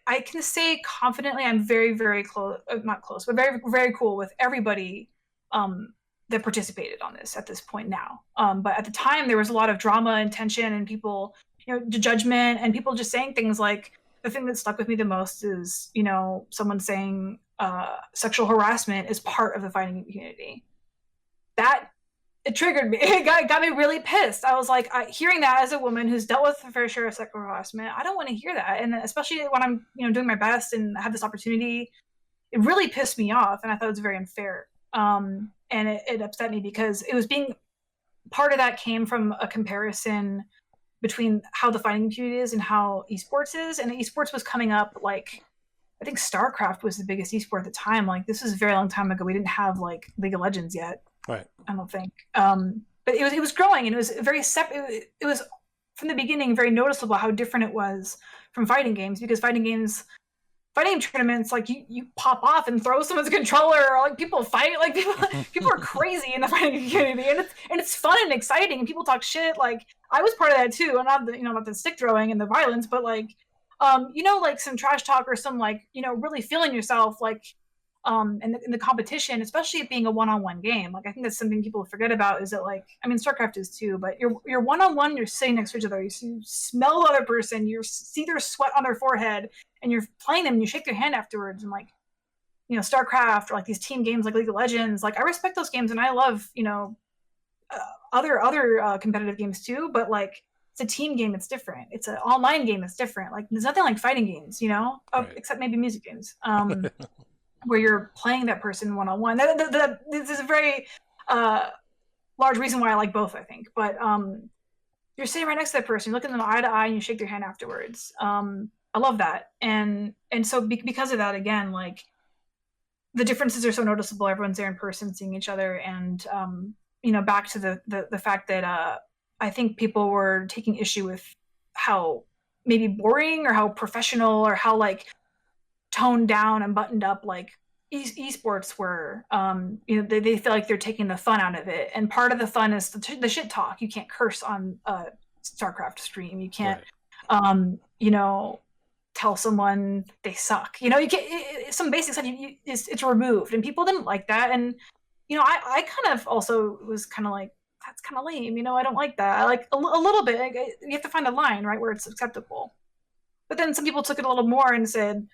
I can say confidently, I'm very, very close, not close, but very, very cool with everybody, that participated on this at this point now. But at the time there was a lot of drama and tension and people, judgment and people just saying things like, the thing that stuck with me the most is, someone saying sexual harassment is part of the fighting community. That it triggered me. It got me really pissed. I was like, hearing that as a woman who's dealt with a fair share of sexual harassment, I don't want to hear that. And especially when I'm, doing my best and have this opportunity, it really pissed me off. And I thought it was very unfair. And it upset me because it was part of that came from a comparison between how the fighting community is and how esports is. And esports was coming up like, I think StarCraft was the biggest esport at the time. Like this was a very long time ago. We didn't have like League of Legends yet. Right. I don't think. But it was growing and it was very separate. It was from the beginning very noticeable how different it was from fighting games, because fighting tournaments, like you pop off and throw someone's controller, or like people fight, like people are crazy in the fighting community, and it's fun and exciting, and people talk shit. Like I was part of that too, and not the stick throwing and the violence, but like like some trash talk or some like really feeling yourself, like in the competition, especially it being a one-on-one game. Like I think that's something people forget about, is that like, I mean, StarCraft is too, but you're one-on-one, you're sitting next to each other, you smell the other person, you see their sweat on their forehead, and you're playing them and you shake their hand afterwards. And like, StarCraft or like these team games like League of Legends, like I respect those games and I love, other competitive games too, but like it's a team game, it's different. It's an online game, it's different. Like there's nothing like fighting games, Right. Except maybe music games. Where you're playing that person one-on-one. This is a very large reason why I like both, I think. But you're sitting right next to that person, you look at them eye to eye, and you shake their hand afterwards. I love that. And so because of that, again, like the differences are so noticeable. Everyone's there in person, seeing each other. And, back to the fact that I think people were taking issue with how maybe boring or how professional or how like toned down and buttoned up like esports were. They feel like they're taking the fun out of it, and part of the fun is the shit talk. You can't curse on a StarCraft stream. You can't tell someone they suck. You can't, some basic stuff it's removed, and people didn't like that. And I kind of also was kind of like, that's kind of lame. I don't like that. I like a little bit. You have to find a line, right, where it's acceptable. But then some people took it a little more and said,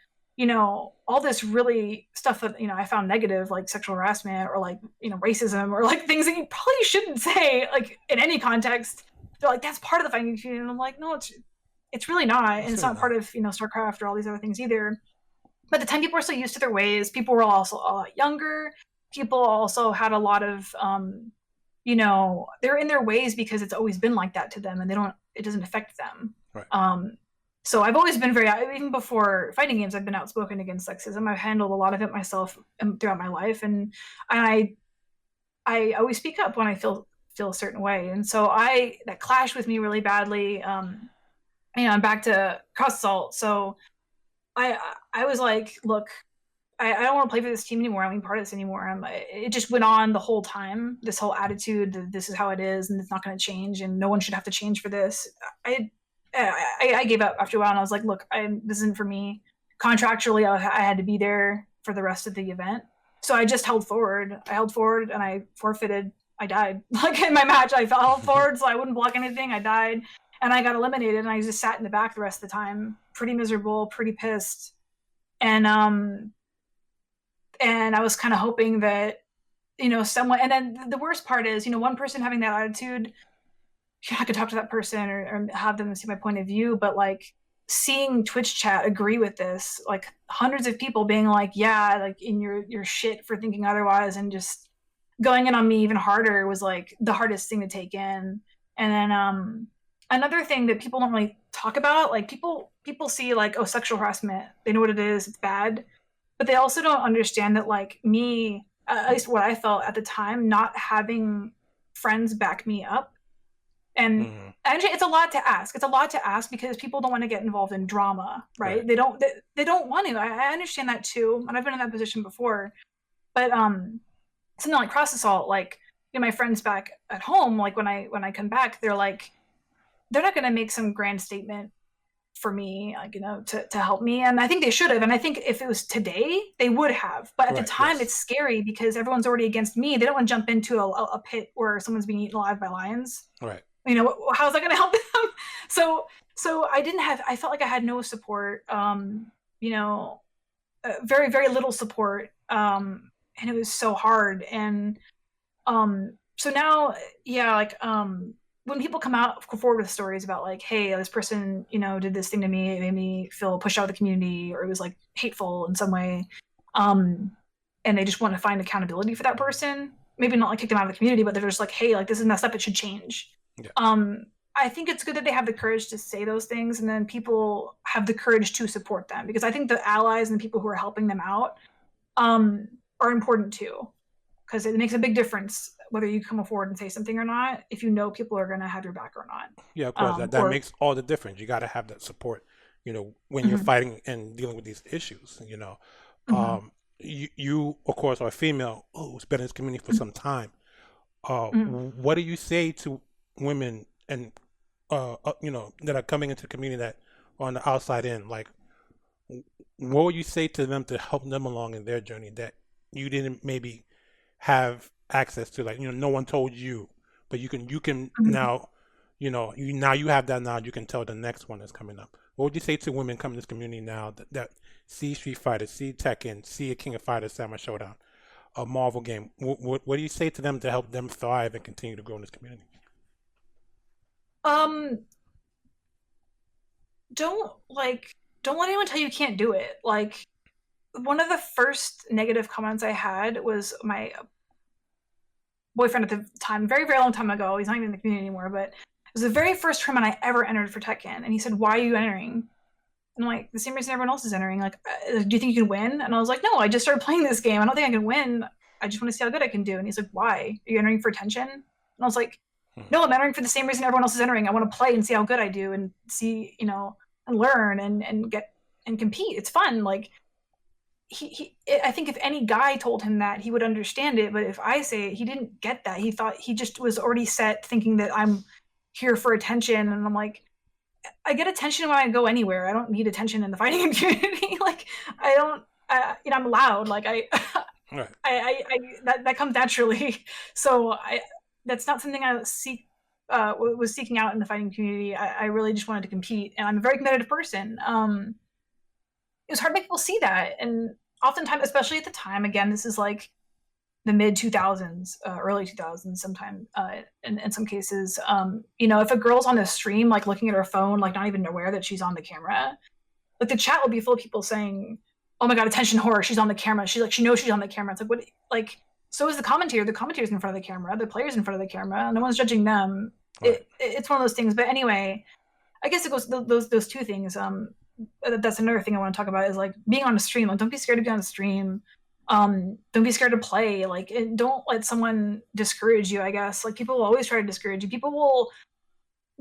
all this really stuff that, I found negative, like sexual harassment or like, racism or like things that you probably shouldn't say, like in any context. They're like, that's part of the fighting community. And I'm like, no, it's really not. And it's not part of, StarCraft or all these other things either. But at the time, people were so used to their ways. People were also a lot younger. People also had a lot of, they're in their ways because it's always been like that to them, and it doesn't affect them. Right. So I've always been even before fighting games, I've been outspoken against sexism. I've handled a lot of it myself throughout my life. And I always speak up when I feel a certain way. And so that clashed with me really badly. I'm back to cross assault. So I was like, look, I don't want to play for this team anymore. I don't want to be part of this anymore. It just went on the whole time. This whole attitude that this is how it is and it's not going to change and no one should have to change for this. I gave up after a while, and I was like, look, this isn't for me. Contractually, I had to be there for the rest of the event. So I just held forward. I held forward and I forfeited. I died. Like in my match, I held forward so I wouldn't block anything. I died and I got eliminated and I just sat in the back the rest of the time, pretty miserable, pretty pissed. And I was kind of hoping that, someone, and then the worst part is, one person having that attitude, I could talk to that person or have them see my point of view, but like seeing Twitch chat agree with this, like hundreds of people being like, yeah, like in your shit for thinking otherwise, and just going in on me even harder was like the hardest thing to take in. And then another thing that people don't really talk about, like people see like, oh, sexual harassment, they know what it is, it's bad, but they also don't understand that like me, at least what I felt at the time, not having friends back me up. And actually, it's a lot to ask. It's a lot to ask because people don't want to get involved in drama, right? They don't want to. I understand that too, and I've been in that position before. But something like cross assault, like my friends back at home, like when I come back, they're like, they're not going to make some grand statement for me, like to help me, and I think they should have. And I think if it was today, they would have. But at the time, It's scary because everyone's already against me. They don't want to jump into a pit where someone's being eaten alive by lions. Right. How's that going to help them? So I felt like I had no support, very, very little support. And it was so hard. And, so now, when people come forward with stories about like, hey, this person, did this thing to me, it made me feel pushed out of the community, or it was like hateful in some way. And they just want to find accountability for that person. Maybe not like kick them out of the community, but they're just like, hey, like this is messed up, it should change. Yeah. I think it's good that they have the courage to say those things, and then people have the courage to support them, because I think the allies and the people who are helping them out are important too, because it makes a big difference whether you come forward and say something or not, if people are going to have your back or not. Yeah, of course. That makes all the difference. You got to have that support, when you're fighting and dealing with these issues, you of course, are a female who's been in this community for some time. What do you say to women and that are coming into the community that are on the outside in? Like, what would you say to them to help them along in their journey that you didn't maybe have access to? Like, no one told you, but you can now, you have that knowledge. You can tell the next one that's coming up. What would you say to women coming to this community now that see Street Fighter, see Tekken, see a King of Fighters, Samurai Showdown, a Marvel game? What do you say to them to help them thrive and continue to grow in this community? Don't let anyone tell you can't do it. Like, one of the first negative comments I had was my boyfriend at the time, very, very long time ago. He's not even in the community anymore, but it was the very first tournament I ever entered for Tekken. And he said, why are you entering? And I'm like, the same reason everyone else is entering. Like, do you think you can win? And I was like, no, I just started playing this game. I don't think I can win. I just want to see how good I can do. And he's like, why? Are you entering for attention? And I was like, no, I'm entering for the same reason everyone else is entering. I want to play and see how good I do, and see, and learn and get and compete. It's fun. Like, I think if any guy told him that, he would understand it. But if I say it, he didn't get that. He thought, he just was already set thinking that I'm here for attention. And I'm like, I get attention when I go anywhere. I don't need attention in the fighting community. Like, I'm loud. Like Right. that comes naturally. So that's not something I was seeking out in the fighting community. I really just wanted to compete, and I'm a very competitive person. It was hard to make people see that, and oftentimes, especially at the time, again, this is like the mid 2000s, early 2000s, sometime in some cases. If a girl's on the stream, like looking at her phone, like not even aware that she's on the camera, like the chat will be full of people saying, "Oh my god, attention whore! She's on the camera. She knows she's on the camera." It's like, what? Like, so is the commentator. The commentator's in front of the camera. The player's in front of the camera. No one's judging them. Right. It's one of those things. But anyway, I guess it goes those two things. That's another thing I want to talk about, is like being on a stream. Like, don't be scared to be on a stream. Don't be scared to play. Like, don't let someone discourage you, I guess. Like, people will always try to discourage you. People will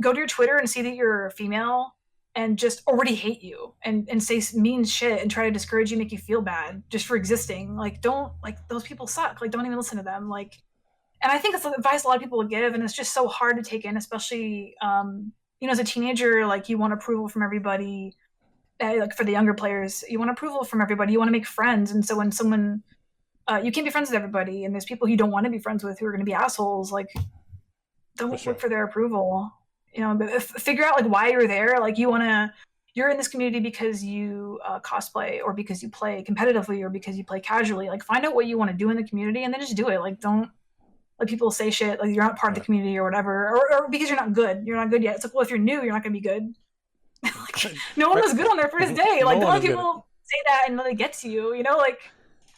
go to your Twitter and see that you're a female and just already hate you and say mean shit and try to discourage you, make you feel bad just for existing. Like, don't, like, those people suck. Like, don't even listen to them. Like, and I think that's advice a lot of people would give, and it's just so hard to take in, especially, as a teenager. Like, you want approval from everybody. Like, for the younger players, you want approval from everybody. You want to make friends. And so when someone you can't be friends with everybody, and there's people you don't want to be friends with who are going to be assholes. Like, don't look for their approval. You know, but figure out like why you're there. Like, you're in this community because you cosplay, or because you play competitively, or because you play casually. Like, find out what you want to do in the community, and then just do it. Like, don't let people say shit like you're not part of the community or whatever, or because you're not good. You're not good yet. It's like, well, if you're new, you're not going to be good. Like, no one was good on their first day. Like, don't let people say that and let it get to you. You know, like,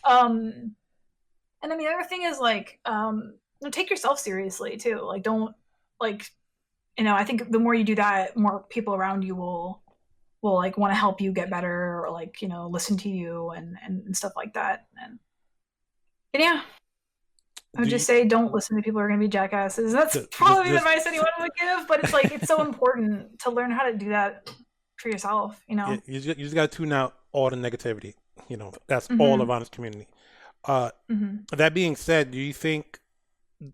and then the other thing is like, take yourself seriously too. Like, don't like, you know, I think the more you do that, more people around you will like want to help you get better, or like, you know, listen to you and stuff like that. And yeah, I would just say don't listen to people who are going to be jackasses. That's probably the advice anyone would give, but it's like, it's so important to learn how to do that for yourself, you know? You just got to tune out all the negativity, you know, that's all around this community. That being said, do you think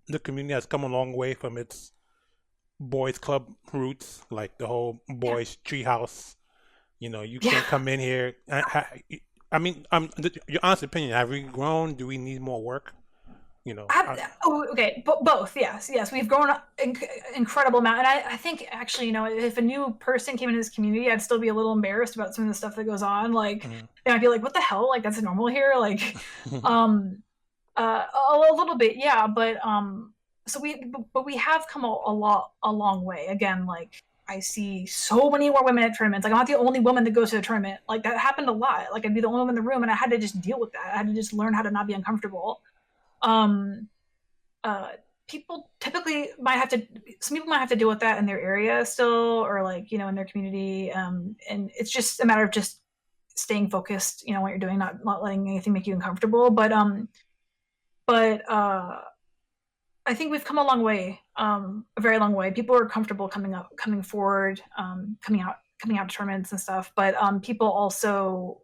the community has come a long way from its boys club roots, like the whole boys treehouse? You know, you can't come in here. I mean, your honest opinion, have we grown? Do we need more work? You know, okay, both. Yes, we've grown incredible amount, and I think actually, you know, if a new person came into this community, I'd still be a little embarrassed about some of the stuff that goes on. Like, they might be like, "What the hell? Like, that's normal here." Like, a little bit, yeah, but so we have come a long way. Again, like, I see so many more women at tournaments. Like, I'm not the only woman that goes to the tournament. Like, that happened a lot. Like, I'd be the only woman in the room, and I had to just deal with that. I had to just learn how to not be uncomfortable. People typically some people might have to deal with that in their area still, or like, you know, in their community. And it's just a matter of just staying focused, you know, what you're doing, not letting anything make you uncomfortable. But I think we've come a long way, a very long way. People are comfortable coming forward, coming out to tournaments and stuff. But people also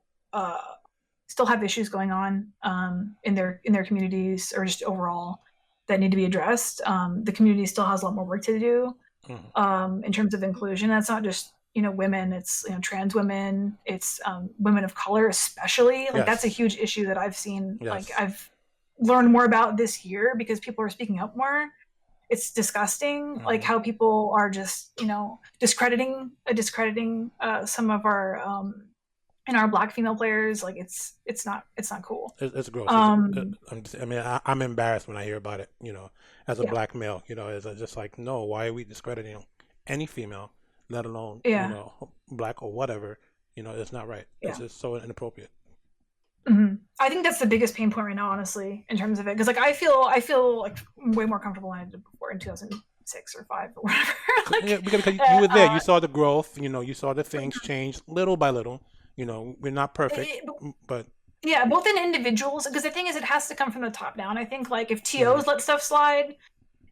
still have issues going on in their communities, or just overall, that need to be addressed. The community still has a lot more work to do in terms of inclusion. That's not just, you know, women. It's, you know, trans women. It's women of color, especially. Like, that's a huge issue that I've seen. Like, I've learned more about this year because people are speaking up more. It's disgusting, like how people are just, you know, discrediting some of our Black female players. Like, it's not cool. It's gross. I'm embarrassed when I hear about it, you know, as a Black male. You know, it's just like, no, why are we discrediting any female, let alone you know, Black or whatever? You know, it's not right. It's just so inappropriate. I think that's the biggest pain point right now, honestly, in terms of it, because like I feel like way more comfortable than I did before in 2006 or 5 or whatever. Like, because you were there, you saw the growth, you know, you saw the things change little by little. You know, we're not perfect, but yeah, both in individuals, because the thing is, it has to come from the top down. I think, like, if TOs let stuff slide,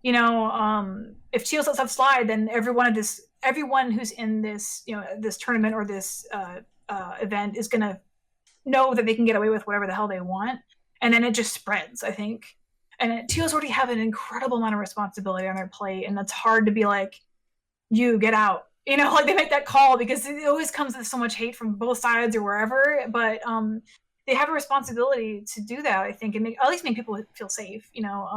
you know, if TOs let stuff slide, then everyone who's in this, you know, this tournament or this event is gonna know that they can get away with whatever the hell they want, and then it just spreads, I think. And TOs already have an incredible amount of responsibility on their plate, and it's hard to be like, you get out, you know, like, they make that call because it always comes with so much hate from both sides or wherever, but they have a responsibility to do that, I think, and at least make people feel safe, you know.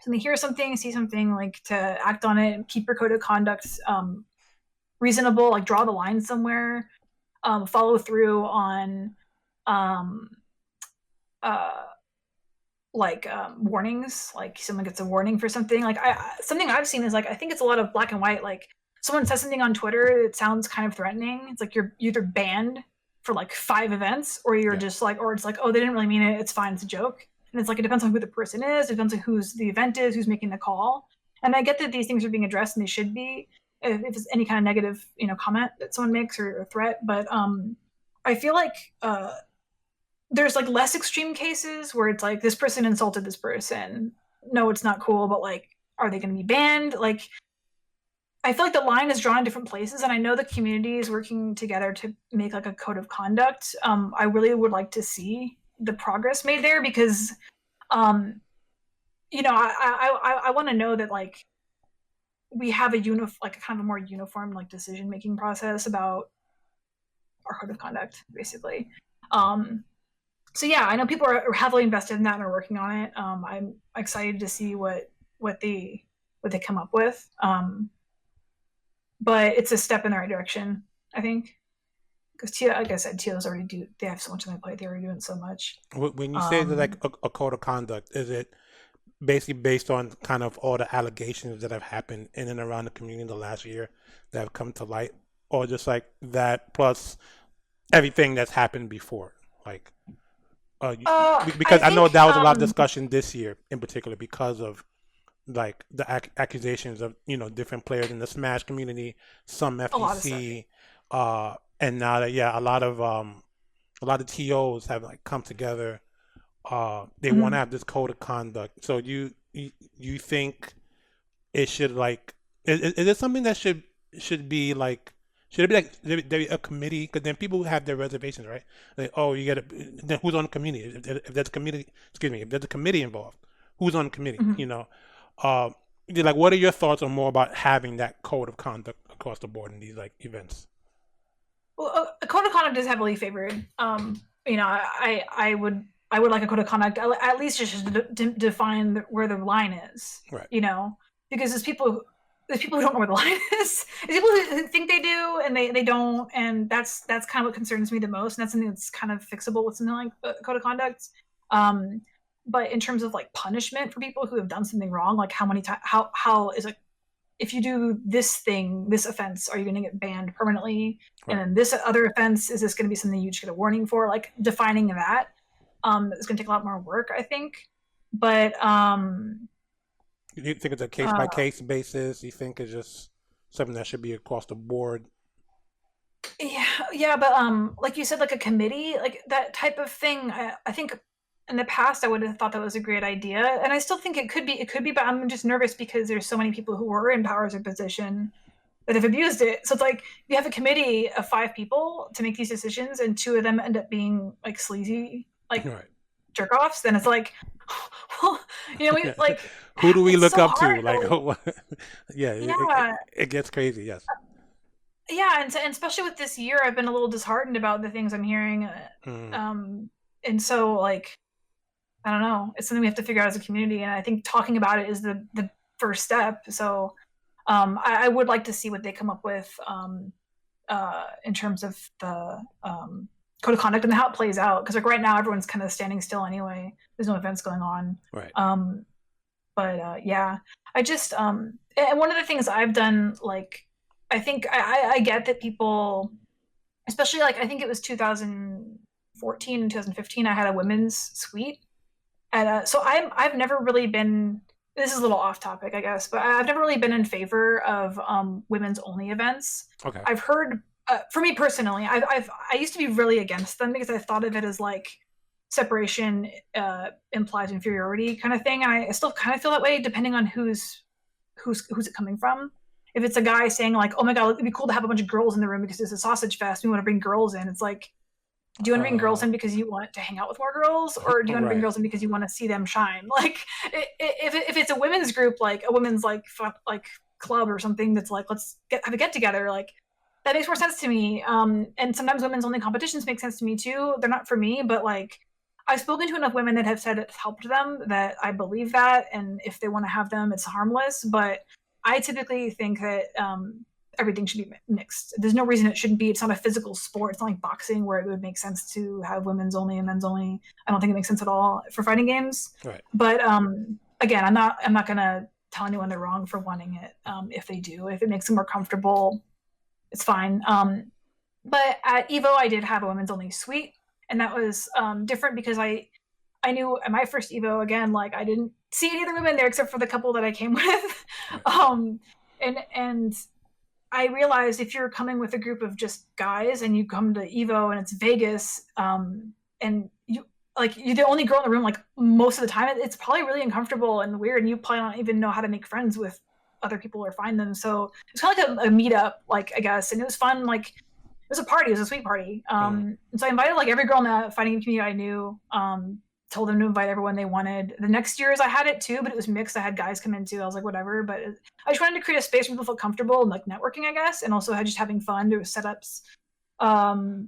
So they hear something, see something, like, to act on it, keep your code of conduct reasonable, like, draw the line somewhere. Follow through on warnings. Like, someone gets a warning for something. Like, something I've seen is, like, I think it's a lot of black and white. Like, someone says something on Twitter that sounds kind of threatening. It's like you're either banned for like 5 events, or you're just like, or it's like, oh, they didn't really mean it. It's fine. It's a joke. And it's like, it depends on who the person is. It depends on who's the event is, who's making the call. And I get that these things are being addressed, and they should be, if it's any kind of negative, you know, comment that someone makes or threat. But I feel like there's like less extreme cases where it's like, this person insulted this person. No, it's not cool, but like, are they going to be banned? Like, I feel like the line is drawn in different places, and I know the community is working together to make like a code of conduct. I really would like to see the progress made there, because, you know, I want to know that, like, we have a kind of a more uniform, like, decision-making process about our code of conduct, basically. So yeah, I know people are heavily invested in that and are working on it. I'm excited to see what they come up with. But it's a step in the right direction, I think. Because like I said, TOs already they have so much on their plate. They're already doing so much. When you say that, like a code of conduct, is it basically based on kind of all the allegations that have happened in and around the community in the last year that have come to light, or just like that plus everything that's happened before? Like, because I know that was a lot of discussion this year in particular because of like the accusations of different players in the Smash community, some FEC, and now that a lot of TOs have like come together. They want to have this code of conduct. So you think it should like is it something that should be like should it be like there be a committee? Because then people have their reservations, right? Like, oh, you got to then who's on the committee? If there's a committee, if there's a committee involved, who's on the committee? Like, what are your thoughts on more about having that code of conduct across the board in these like events? Well, a code of conduct is heavily favored. I would like a code of conduct at least just to define where the line is. Right. Because there's people who don't know where the line is. There's people who think they do and they don't, and that's kind of what concerns me the most. And that's something that's kind of fixable with something like a code of conduct. But in terms of like punishment for people who have done something wrong, like how many times, how is like, if you do this offense, are you going to get banned permanently? Right. And then this other offense, is this going to be something you should get a warning for? Like defining that is going to take a lot more work, I think. But you think it's a case by case basis? You think it's just something that should be across the board? Yeah, but like you said, like a committee, like that type of thing. I think in the past I would have thought that was a great idea, and I still think it could be. But I'm just nervous because there's so many people who were in powers of position that have abused it. So it's like you have a committee of 5 people to make these decisions, and 2 of them end up being like sleazy, like jerk offs. Then it's like, well, we like who do we look up to? Like, it gets crazy. Yes. Yeah, and especially with this year, I've been a little disheartened about the things I'm hearing. And so like, I don't know. It's something we have to figure out as a community, and I think talking about it is the first step. So I would like to see what they come up with in terms of the code of conduct and how it plays out. Because like right now, everyone's kind of standing still anyway. There's no events going on. Right. I just and one of the things I've done, like I think I get that people, especially like I think it was 2014 and 2015, I had a women's suite. So I've never really been, this is a little off topic, I guess, but I've never really been in favor of women's only events. Okay. I've heard, for me personally, I used to be really against them because I thought of it as like separation implies inferiority kind of thing. And I still kind of feel that way depending on who's it coming from. If it's a guy saying like, oh my God, it'd be cool to have a bunch of girls in the room because it's a sausage fest, we want to bring girls in. It's like, do you want to bring girls in because you want to hang out with more girls, or do you want to bring girls in because you want to see them shine? Like, if it's a women's group, like a women's like club or something that's like, let's have a get together, like that makes more sense to me. And sometimes women's only competitions make sense to me too. They're not for me, but like I've spoken to enough women that have said it's helped them that I believe that, and if they want to have them, it's harmless. But I typically think that everything should be mixed. There's no reason it shouldn't be. It's not a physical sport. It's not like boxing where it would make sense to have women's only and men's only. I don't think it makes sense at all for fighting games. Right. But again, I'm not gonna tell anyone they're wrong for wanting it. If they do, if it makes them more comfortable, it's fine. But at Evo, I did have a women's only suite, and that was different because I knew at my first Evo, again, like I didn't see any other women there except for the couple that I came with. And I realized if you're coming with a group of just guys and you come to Evo and it's Vegas, and you're the only girl in the room like most of the time, it's probably really uncomfortable and weird, and you probably don't even know how to make friends with other people or find them. So it's kind of like a meetup, like I guess, and it was fun. Like it was a party, it was a sweet party. And so I invited like every girl in the fighting community I knew. Told them to invite everyone they wanted. The next years I had it too, but it was mixed. I had guys come in too. I was like, whatever. But I just wanted to create a space where people felt comfortable and like networking, I guess, and also just having fun. There was setups. But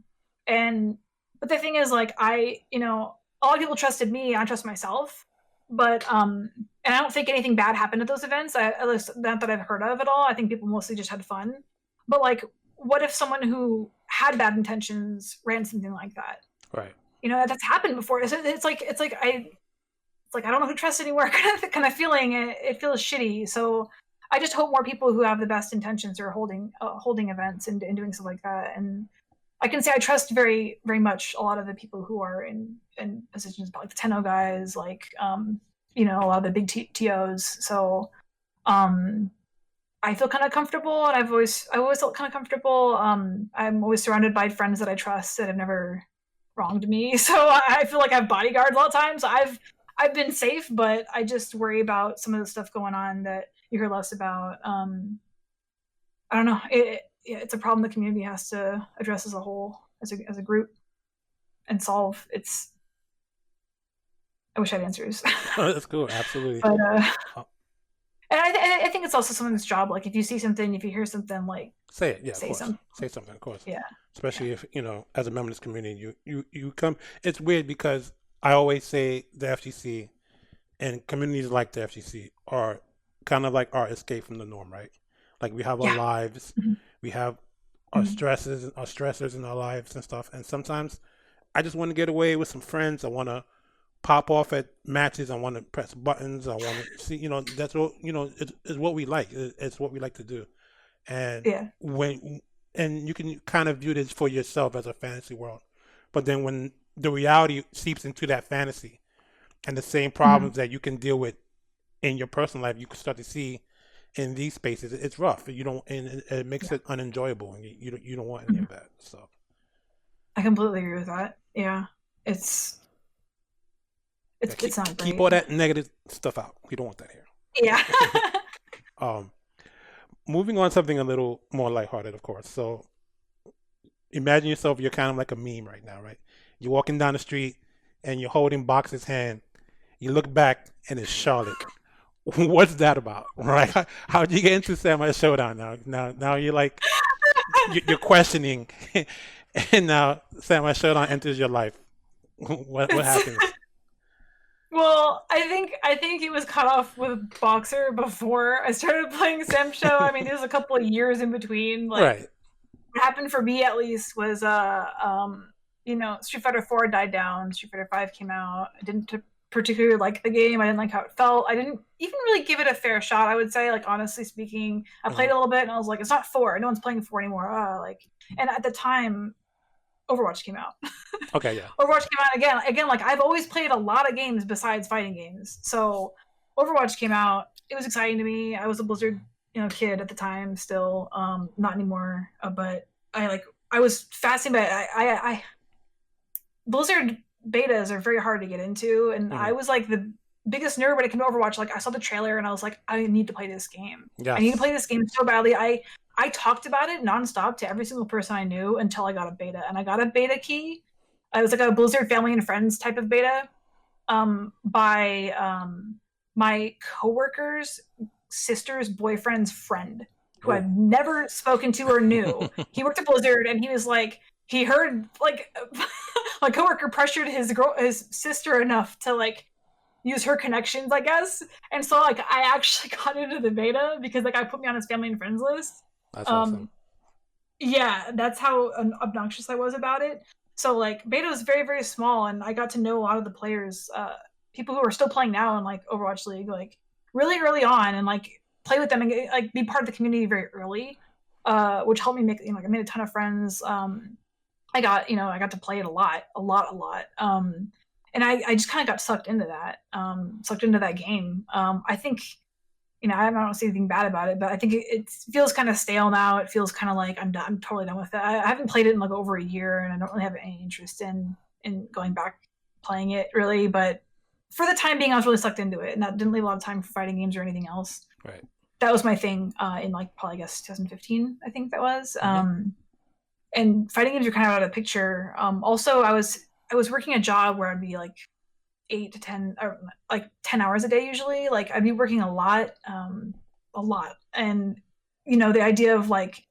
But the thing is, like, a lot of people trusted me, I trust myself. But and I don't think anything bad happened at those events. At least not that I've heard of at all. I think people mostly just had fun. But like, what if someone who had bad intentions ran something like that? Right. That's happened before. It's like I don't know who to trust anymore. kind of feeling it feels shitty. So I just hope more people who have the best intentions are holding events and doing stuff like that. And I can say I trust very, very much a lot of the people who are in positions, like the Tenno guys, like a lot of the big TOs. So I feel kind of comfortable, and I always felt kind of comfortable. I'm always surrounded by friends that I trust that have never wronged me. So I feel like I have bodyguards a lot of times. I've been safe, but I just worry about some of the stuff going on that you hear less about. I don't know. It's a problem the community has to address as a whole, as a group, and solve. I wish I had answers. Oh, that's cool. Absolutely. But and I think it's also someone's job. Like, if you see something, if you hear something, like, say it. Yeah, say of course. something. Say something, of course. Yeah. Especially if as a member of this community, you come. It's weird because I always say the FGC and communities like the FGC are kind of like our escape from the norm, right? Like, we have our lives, we have our stressors in our lives and stuff. And sometimes I just want to get away with some friends. I want to pop off at matches. I want to press buttons. I want to see, that's what, it's what we like. It's what we like to do. And and you can kind of view this for yourself as a fantasy world. But then when the reality seeps into that fantasy and the same problems that you can deal with in your personal life, you can start to see in these spaces. It's rough. And it makes it unenjoyable, and you don't want any of that. So I completely agree with that. Yeah, it's not great. Keep all that negative stuff out. We don't want that here. Yeah. Moving on, something a little more lighthearted, of course. So imagine yourself, you're kind of like a meme right now, right? You're walking down the street and you're holding Boxer's hand. You look back and it's Charlotte. What's that about, right? How'd you get into Samurai Showdown now you're like, you're questioning, and now Samurai Showdown enters your life. What happens? Well, I think he was cut off with Boxer before I started playing Sam Show. I mean, there's a couple of years in between. Like, right. What happened for me, at least, was Street Fighter 4 died down. Street Fighter 5 came out. I didn't particularly like the game. I didn't like how it felt. I didn't even really give it a fair shot, I would say, like, honestly speaking. I played a little bit and I was like, it's not 4. No one's playing 4 anymore. And at the time, Overwatch came out. Okay, yeah. Overwatch came out again. Like, I've always played a lot of games besides fighting games. So Overwatch came out. It was exciting to me. I was a Blizzard, kid at the time. Still, not anymore. But I was fascinated by I Blizzard betas are very hard to get into, and I was like the biggest nerd when it came to Overwatch. Like, I saw the trailer and I was like, I need to play this game. Yes. I need to play this game so badly. I talked about it nonstop to every single person I knew until I got a beta, and I got a beta key. It was like a Blizzard family and friends type of beta by my coworker's sister's boyfriend's friend, who I've never spoken to or knew. He worked at Blizzard, and he was like, he heard, like, my coworker pressured his sister enough to, like, use her connections, I guess. And so, like, I actually got into the beta because, like, I put me on his family and friends list. That's awesome. Yeah, that's how obnoxious I was about it. So, like, beta was very, very small, and I got to know a lot of the players, people who are still playing now in, like, Overwatch League, like, really early on, and, like, play with them and, like, be part of the community very early, which helped me make, I made a ton of friends. I got to play it a lot. And I just kind of got sucked into that game. I think, I don't see anything bad about it, but I think it feels kind of stale now. It feels kind of like I'm totally done with it. I haven't played it in like over a year, and I don't really have any interest in going back playing it really. But for the time being, I was really sucked into it, and that didn't leave a lot of time for fighting games or anything else. Right. That was my thing in like probably, I guess, 2015. I think that was. And fighting games are kind of out of the picture. Also, I was working a job where I'd be like 8 to 10 or like 10 hours a day usually. Like, I'd be working a lot. And the idea of like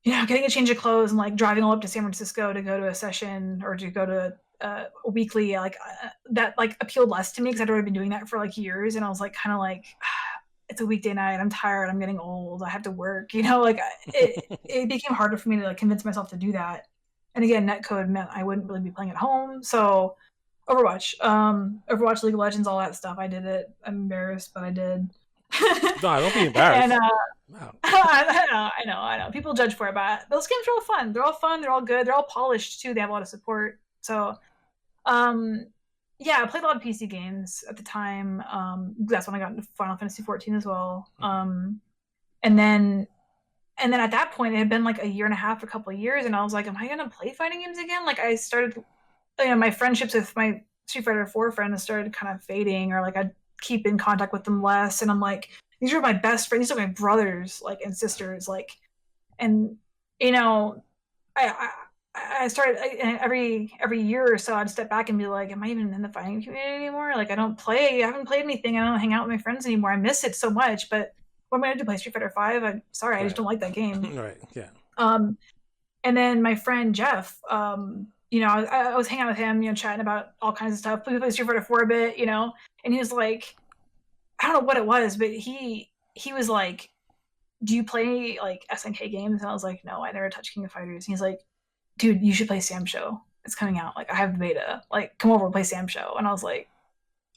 getting a change of clothes and like driving all up to San Francisco to go to a session or to go to a weekly, that like appealed less to me because I'd already been doing that for like years, and I was like kind of like, it's a weekday night, I'm tired, I'm getting old, I have to work, like it became harder for me to like convince myself to do that. And again, netcode meant I wouldn't really be playing at home, so Overwatch, League of Legends, all that stuff, I did it. I'm embarrassed, but I did. No, don't be embarrassed. And Wow. I know. People judge for it, but those games are all fun. They're all fun. They're all good. They're all polished too. They have a lot of support. So, yeah, I played a lot of PC games at the time. That's when I got into Final Fantasy 14 as well. And then at that point, it had been like a year and a half, a couple of years, and I was like, am I gonna play fighting games again? Like, I started, my friendships with my Street Fighter 4 friends started kind of fading, or like I'd keep in contact with them less, and I'm like, these are my best friends, these are my brothers, like, and sisters, like, and I started every year or so I'd step back and be like, am I even in the fighting community anymore? Like, I haven't played anything, I don't hang out with my friends anymore, I miss it so much, but what am I gonna do, play Street Fighter 5? I'm sorry, I just don't like that game. Right, yeah. And then my friend Jeff, I was hanging out with him, chatting about all kinds of stuff. We played Street Fighter 4 a bit, and he was like, I don't know what it was, but he was like, do you play like SNK games? And I was like, no, I never touched King of Fighters. And he's like, dude, you should play Sam Show. It's coming out. Like, I have the beta. Like, come over and play Sam Show. And I was like,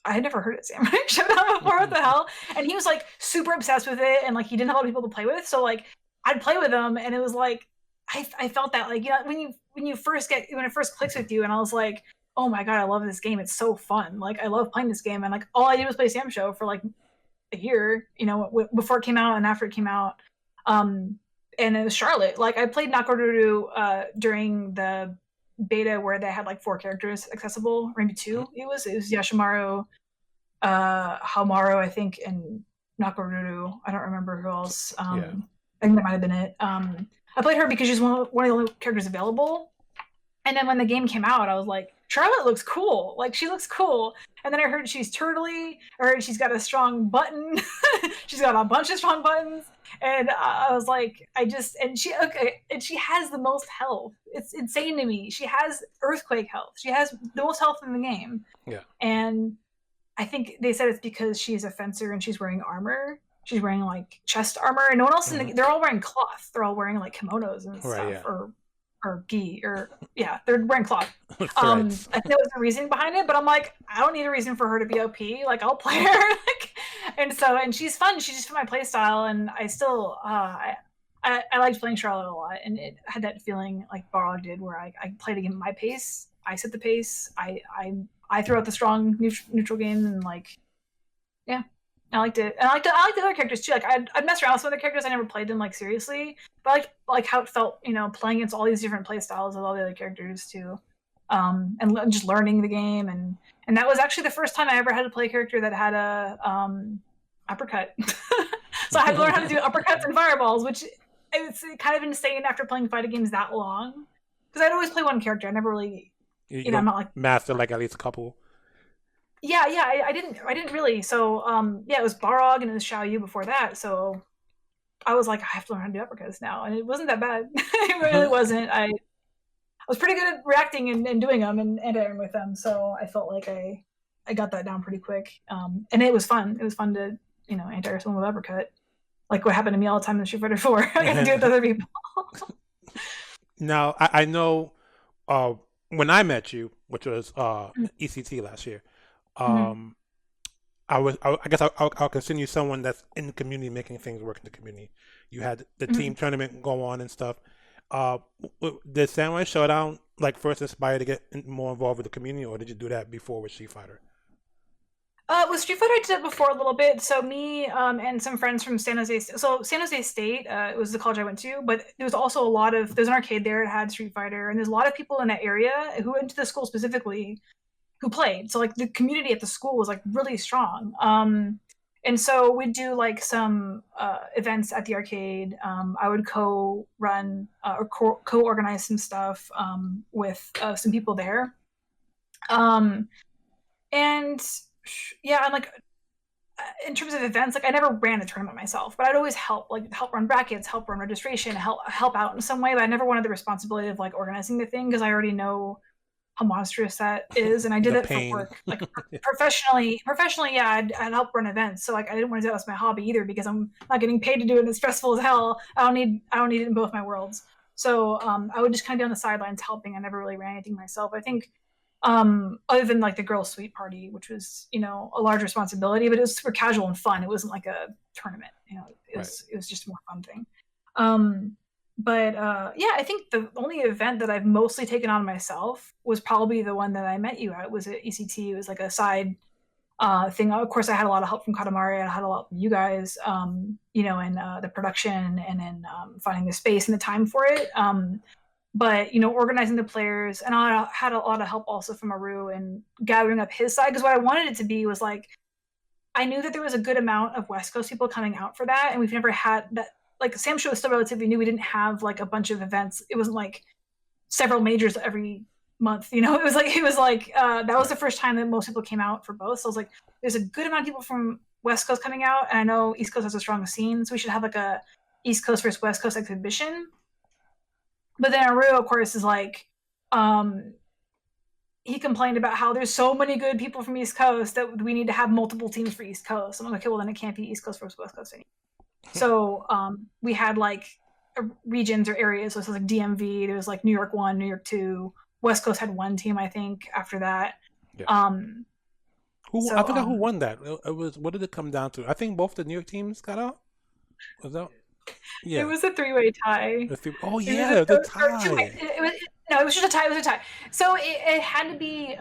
I had never heard of Sam Show before. What the hell? And he was like super obsessed with it, and like he didn't have a lot of people to play with. So like I'd play with him, and it was like I felt that, like, when it first clicks with you, and I was like, oh my god, I love this game. It's so fun. Like, I love playing this game. And like all I did was play Sam Show for like a year, before it came out and after it came out. And it was Charlotte. Like, I played Nakoruru during the beta where they had like 4 characters accessible, or maybe 2. It was Yashimaru, Haomaru, I think, and Nakoruru. I don't remember who else. I think that might have been it. I played her because she's one of the only characters available. And then when the game came out, I was like, Charlotte looks cool. Like, she looks cool. And then I heard she's turtly. I heard she's got a strong button. She's got a bunch of strong buttons. And I was like, and she has the most health. It's insane to me. She has earthquake health. She has the most health in the game. Yeah. And I think they said it's because she's a fencer and she's wearing armor. She's wearing like chest armor, and no one else they're all wearing cloth. They're all wearing like kimonos and stuff, right, yeah. or gi, or they're wearing cloth. I think there was a reason behind it, but I'm like, I don't need a reason for her to be OP. Like, I'll play her. And she's fun. She just fit my play style, and I still I liked playing Charlotte a lot, and it had that feeling like Barlog did, where I played a game at my pace. I set the pace. I threw out the strong neutral game, and like, yeah. I liked it. And I liked the other characters too. Like, I'd mess around with some other characters. I never played them like seriously, but I liked like how it felt, playing against all these different play styles with all the other characters too, and just learning the game. And that was actually the first time I ever had to play a character that had a uppercut. So I had to learn how to do uppercuts and fireballs, which it's kind of insane after playing fighting games that long. Because I'd always play one character. I never really, I'm not like master like at least a couple. Yeah, I didn't really. So, it was Barog and it was Xiao Yu before that. So I was like, I have to learn how to do uppercuts now. And it wasn't that bad. It really wasn't. I was pretty good at reacting and doing them and airing with them. So I felt like I got that down pretty quick. And it was fun. It was fun to, anti-air someone with uppercut. Like what happened to me all the time in Street Fighter 4. I got to do it with other people. Now, I know when I met you, which was ECT last year, I guess I'll consider you someone that's in the community, making things work in the community. You had the team tournament go on and stuff. Did Samurai Showdown like first inspire you to get more involved with the community, or did you do that before with Street Fighter? With Street Fighter, I did it before a little bit. So me and some friends from San Jose. So San Jose State was the college I went to, but there was also there's an arcade there that had Street Fighter, and there's a lot of people in that area who went to the school specifically who played. So like the community at the school was like really strong. And so we'd do like some events at the arcade. I would co-run or co-organize some stuff with some people there. And yeah, I'm like, in terms of events, like I never ran a tournament myself, but I'd always help run brackets, help run registration, help out in some way. But I never wanted the responsibility of like organizing the thing because I already know how monstrous that is, and I did The it pain. for work, like professionally. Yeah, I'd help run events, so like I didn't want to do that as my hobby either because I'm not getting paid to do it, and it's stressful as hell. I don't need it in both my worlds. So I would just kind of be on the sidelines helping. I never really ran anything myself. I think other than like the girls' sweet party, which was a large responsibility, but it was super casual and fun. It wasn't like a tournament. It was just a more fun thing. But yeah, I think the only event that I've mostly taken on myself was probably the one that I met you at. It was at ECT. It was like a side thing. Of course, I had a lot of help from Katamari. I had a lot from you guys, and the production and then finding the space and the time for it. But organizing the players, and I had a lot of help also from Aru and gathering up his side, because what I wanted it to be was like, I knew that there was a good amount of West Coast people coming out for that, and we've never had that. Like Sam Show was still relatively new. We didn't have like a bunch of events. It wasn't like several majors every month. It was like that was the first time that most people came out for both. So I was like, there's a good amount of people from West Coast coming out, and I know East Coast has a strong scene, so we should have like a East Coast versus West Coast exhibition. But then Aru, of course, is like, he complained about how there's so many good people from East Coast that we need to have multiple teams for East Coast. I'm like, okay, well then it can't be East Coast versus West Coast anymore. So we had like regions or areas. So it was like DMV. There was like New York 1, New York 2. West Coast had one team, I think, after that. Yeah. So, I forgot who won that. It was, what did it come down to? I think both the New York teams got out. Was that? Yeah. It was a three-way tie. Oh yeah, the tie. It was just a tie. It was a tie. So it had to be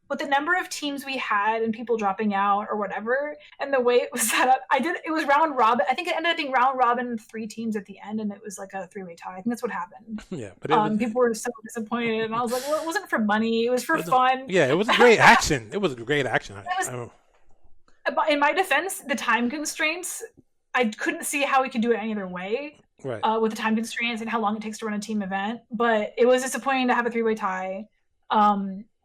with the number of teams we had and people dropping out or whatever, and the way it was set up. It was round robin. I think it ended up being round robin, 3 teams at the end, and it was like a three-way tie. I think that's what happened. Yeah, but people were so disappointed, and I was like, well, it wasn't for money. It was for fun. Yeah, it was great action. It was great action. In my defense, the time constraints, I couldn't see how we could do it any other way. Right. With the time constraints and how long it takes to run a team event. But it was disappointing to have a 3-way tie.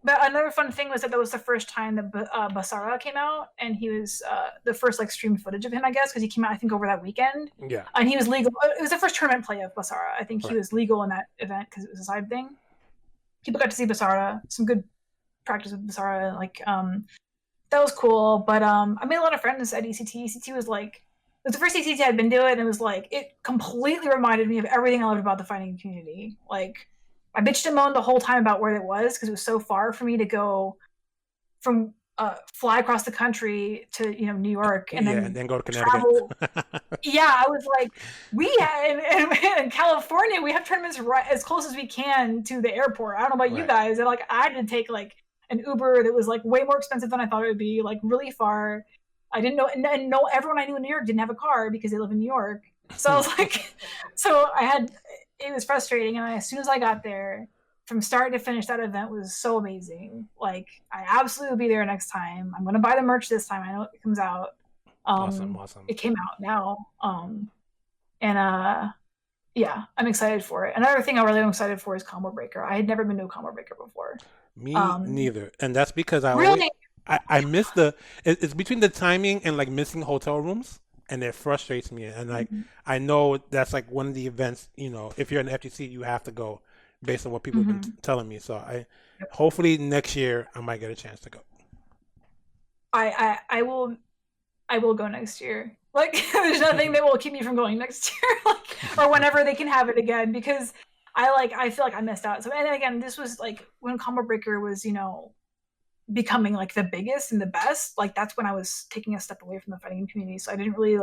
But another fun thing was that was the first time that Basara came out, and he was the first like streamed footage of him, I guess, because he came out, I think, over that weekend. Yeah. And he was legal. It was the first tournament play of Basara. I think he was legal in that event because it was a side thing. People got to see Basara, some good practice with Basara. Like, that was cool. But I made a lot of friends at ECT. ECT was like, it was the first ECT I'd been doing, and it was like, it completely reminded me of everything I loved about the fighting community. Like, I bitched and moaned the whole time about where it was because it was so far for me to go from fly across the country to New York and then go to Connecticut. Yeah, I was like, in California we have tournaments right as close as we can to the airport. I don't know about you guys, and like I had to take like an Uber that was like way more expensive than I thought it would be, like really far. I didn't know, and everyone I knew in New York didn't have a car because they live in New York. So I was like, it was frustrating. And as soon as I got there, from start to finish, that event was so amazing. Like, I absolutely will be there next time. I'm going to buy the merch this time. I know it comes out. Awesome. It came out now. Yeah, I'm excited for it. Another thing I really am excited for is Combo Breaker. I had never been to a Combo Breaker before. Me neither. And that's because I miss it's between the timing and like missing hotel rooms, and it frustrates me. And like, I know that's like one of the events, if you're in the FTC, you have to go based on what people have been telling me. So hopefully next year I might get a chance to go. I will go next year. Like, there's nothing that will keep me from going next year, like, or whenever they can have it again, because I feel like I missed out. So, and again, this was like when Combo Breaker was, becoming like the biggest and the best. Like, that's when I was taking a step away from the fighting community. So I didn't really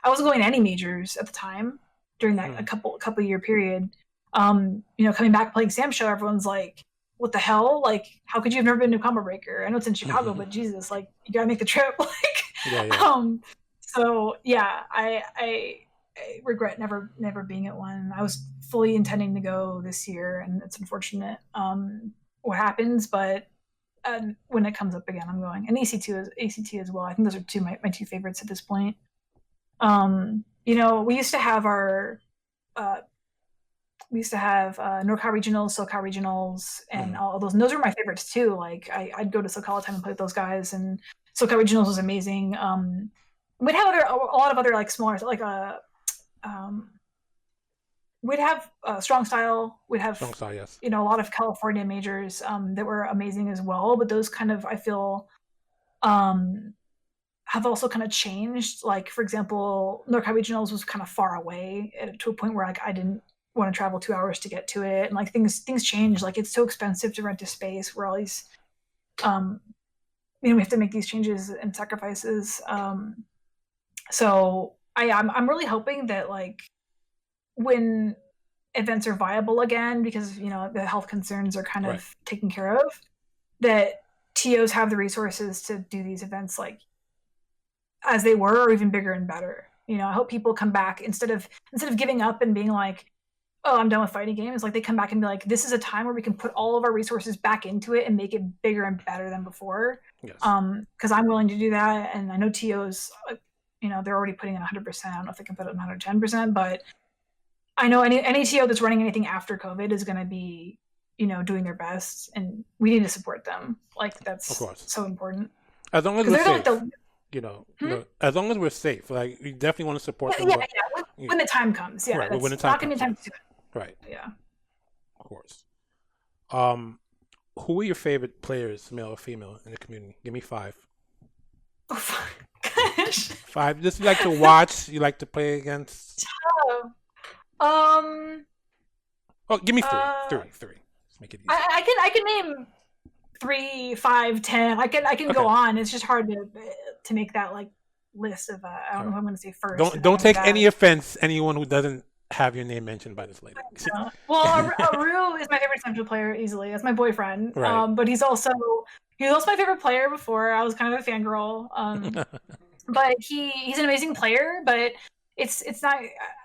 I wasn't going to any majors at the time during that a couple year period. Coming back playing Sam Show, everyone's like, what the hell? Like, how could you have never been to Combo Breaker? I know it's in Chicago, but Jesus, like, you gotta make the trip. So yeah, I regret never being at one. I was fully intending to go this year, and it's unfortunate what happens, but when it comes up again, I'm going. And ACT as well. I think those are my two favorites at this point. We used to have our NorCal regionals, SoCal regionals, and all those. And those were my favorites too. Like, I'd go to SoCal all the time and play with those guys, and SoCal Regionals was amazing. We'd have a lot of other like smaller like we'd have Strong Style. We'd have Strong Style, yes. a lot of California majors that were amazing as well. But those kind of I feel have also kind of changed. Like for example, NorCal Regionals was kind of far away to a point where like I didn't want to travel 2 hours to get to it, and like things change. Like it's so expensive to rent a space where all these we have to make these changes and sacrifices. So I'm really hoping that like when events are viable again, because the health concerns are kind of taken care of, that TOs have the resources to do these events like as they were, or even bigger and better. I hope people come back instead of giving up and being like, oh, I'm done with fighting games. Like they come back and be like, this is a time where we can put all of our resources back into it and make it bigger and better than before. Yes. Because I'm willing to do that, and I know TOs, they're already putting in 100%. I don't know if they can put in 110%, but I know any TO that's running anything after COVID is going to be, doing their best, and we need to support them. Like that's so important. As long as we're safe, as long as we're safe, like we definitely want to support them. When the time comes, right. When the time not going to be time to do it. Right. Yeah. Of course. Who are your favorite players, male or female, in the community? Give me 5. Oh, gosh. 5. Just you like to watch, you like to play against. Oh, give me 3. 3. Let's make it easy. I can name 3, 5, 10. I can go on. It's just hard to make that like list of I don't know who I'm going to say first. Don't take any offense, anyone who doesn't have your name mentioned by this lady. Well, Aru is my favorite Central player easily. That's my boyfriend. Right. But he was also my favorite player before. I was kind of a fangirl. But he's an amazing player. But it's not.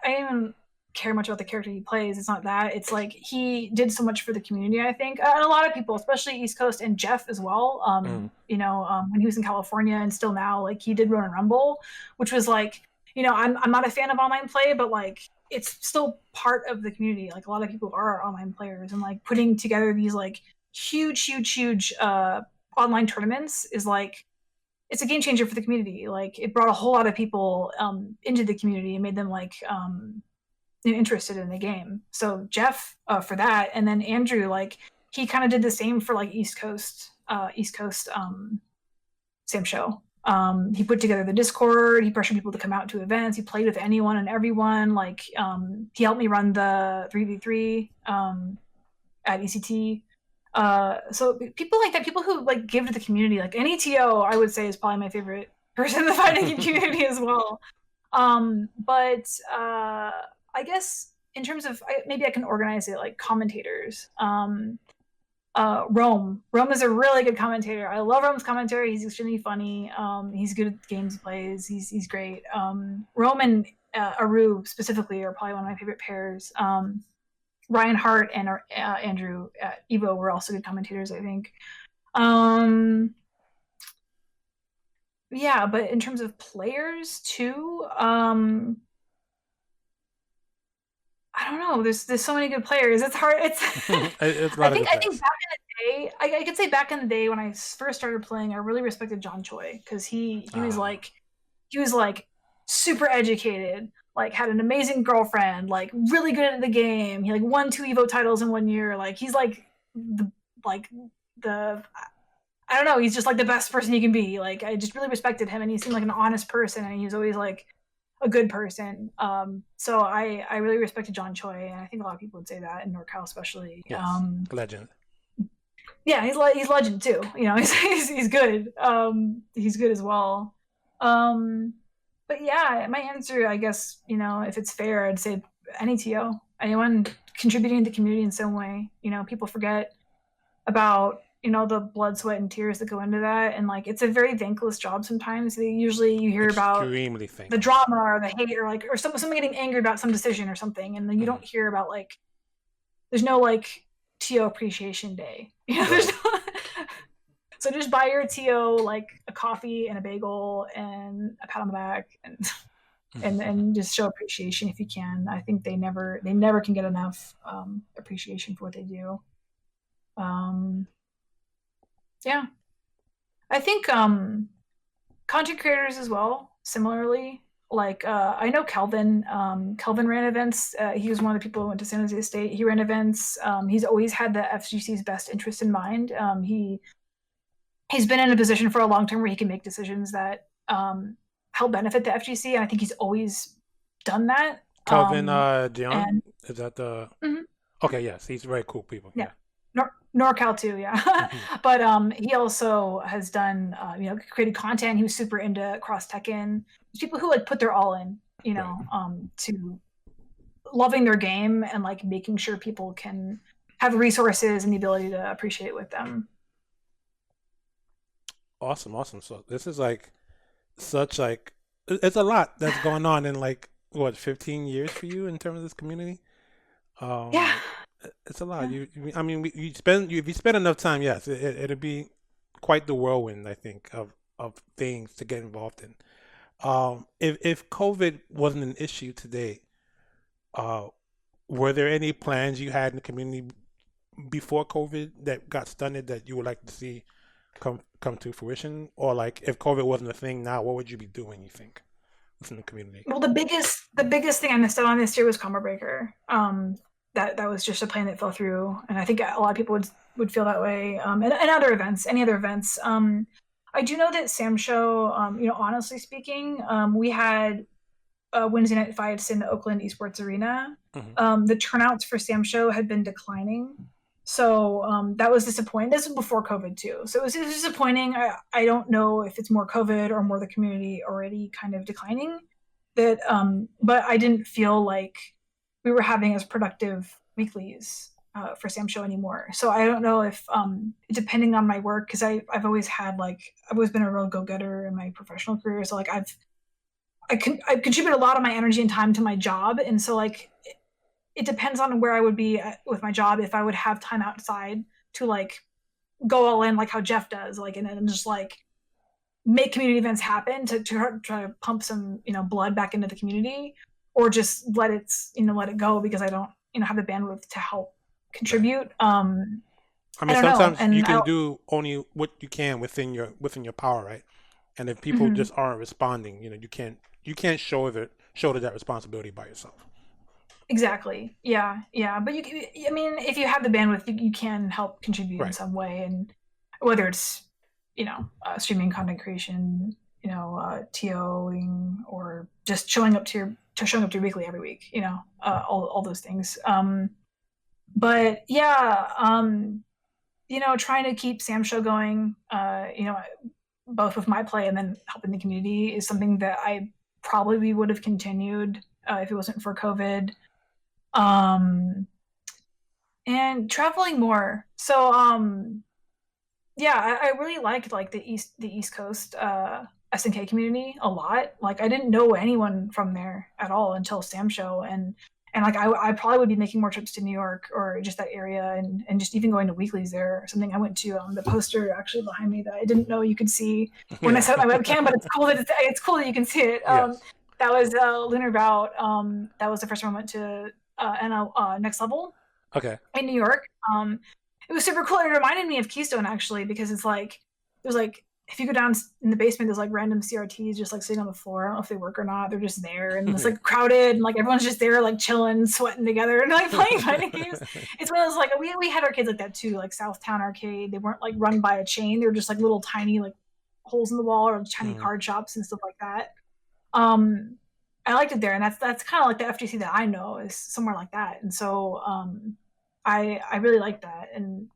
I don't even care much about the character he plays. It's not that. It's like he did so much for the community. I think, and a lot of people, especially East Coast and Jeff as well. When he was in California and still now, like he did Run and Rumble, which was like, I'm not a fan of online play, but like it's still part of the community. Like a lot of people are online players, and like putting together these like huge online tournaments is like, it's a game changer for the community. Like it brought a whole lot of people into the community and made them like interested in the game. So Jeff for that, and then Andrew, like he kind of did the same for like East Coast Sam Show. He put together the Discord. He pressured people to come out to events. He played with anyone and everyone. Like he helped me run the 3v3 at ECT. So people like that, people who like give to the community, like any TO, I would say is probably my favorite person in the fighting community as well. But I guess in terms of maybe I can organize it like commentators. Rome is a really good commentator. I love Rome's commentary. He's extremely funny. He's good at the games he plays. He's great. Rome and Aru specifically are probably one of my favorite pairs. Ryan Hart and Andrew at Evo were also good commentators, I think. Yeah, but in terms of players too, I don't know. There's so many good players. It's hard. It's I think back in the day, I could say back in the day when I first started playing, I really respected John Choi because he was like super educated, like had an amazing girlfriend, like really good at the game. He like won 2 Evo titles in 1 year. Like he's like the I don't know. He's just like the best person you can be. Like I just really respected him, and he seemed like an honest person, and he was always like a good person. So I really respected John Choi, and I think a lot of people would say that in NorCal especially. Yes. Legend. Yeah, he's legend too. He's good. He's good as well. But yeah, my answer, I guess, if it's fair, I'd say any TO, anyone contributing to the community in some way. People forget about the blood, sweat, and tears that go into that, and like it's a very thankless job sometimes. Usually you hear about the drama or the hate or someone getting angry about some decision or something, and then you don't hear about like there's no like TO appreciation day. There's no so just buy your TO like a coffee and a bagel and a pat on the back and just show appreciation if you can. I think they never can get enough appreciation for what they do. Yeah, I think content creators as well, similarly. Like I know Kelvin. Kelvin ran events. He was one of the people who went to San Jose State. He ran events. He's always had the FGC's best interest in mind. He's been in a position for a long time where he can make decisions that help benefit the FGC, and I think he's always done that. Calvin Dion? And Is that the... Mhm. Okay, yes, he's very cool people. Yeah. NorCal too, yeah. But he also has done, created content. He was super into cross-teching. People who like put their all in, to loving their game and like making sure people can have resources and the ability to appreciate with them. Awesome. So this is like such like it's a lot that's going on in like what 15 years for you in terms of this community. Yeah. It's a lot. Yeah. If you spend enough time, yes, it'll be quite the whirlwind, I think, of things to get involved in. If COVID wasn't an issue today, were there any plans you had in the community before COVID that got stunted that you would like to see come to fruition? Or like if COVID wasn't a thing now, what would you be doing, you think, within the community? Well, the biggest thing I missed out on this year was Combo Breaker. That was just a plan that fell through, and I think a lot of people would feel that way. And other events, any other events. I do know that Sam Show, honestly speaking, we had Wednesday night fights in the Oakland Esports Arena. Mm-hmm. The turnouts for Sam Show had been declining, so that was disappointing. This was before COVID too, so it was disappointing. I don't know if it's more COVID or more the community already kind of declining. But I didn't feel like we were having as productive weeklies for Sam Show anymore. So I don't know if, depending on my work, because I've always been a real go-getter in my professional career. So like I've contributed a lot of my energy and time to my job. And so like, it depends on where I would be with my job, if I would have time outside to like go all in, like how Jeff does, like, and then just like make community events happen to try to pump some, blood back into the community, or just let it go because I don't, have the bandwidth to help contribute. Sometimes you can do only what you can within your power, right? And if people mm-hmm. just aren't responding, you can't shoulder that responsibility by yourself. Exactly. Yeah. But if you have the bandwidth, you can help contribute in some way, and whether it's, streaming content creation, TOing, or just showing up to your weekly every week, all those things. But yeah, trying to keep Sam Show going, both with my play and then helping the community is something that I probably would have continued if it wasn't for COVID. And traveling more. So I really liked like the East Coast SNK community a lot. Like I didn't know anyone from there at all until Sam Show, and like I probably would be making more trips to New York or just that area, and just even going to weeklies there. Something I went to the poster actually behind me that I didn't know you could see when I set up my webcam, but it's cool that you can see it. Yes. That was Lunar Bout. That was the first time I went to Next Level. Okay. In New York. It was super cool. It reminded me of Keystone actually, because it's like there's like, if you go down in the basement, there's like random CRTs just like sitting on the floor. I don't know if they work or not. They're just there, and it's like crowded, and like everyone's just there like chilling, sweating together, and like playing fighting games. It's one of those like we had arcades like that too, like Southtown Arcade. They weren't like run by a chain. They were just like little tiny like holes in the wall or tiny card shops and stuff like that. I liked it there, and that's kind of like the FGC that I know is somewhere like that. And so I really like that, and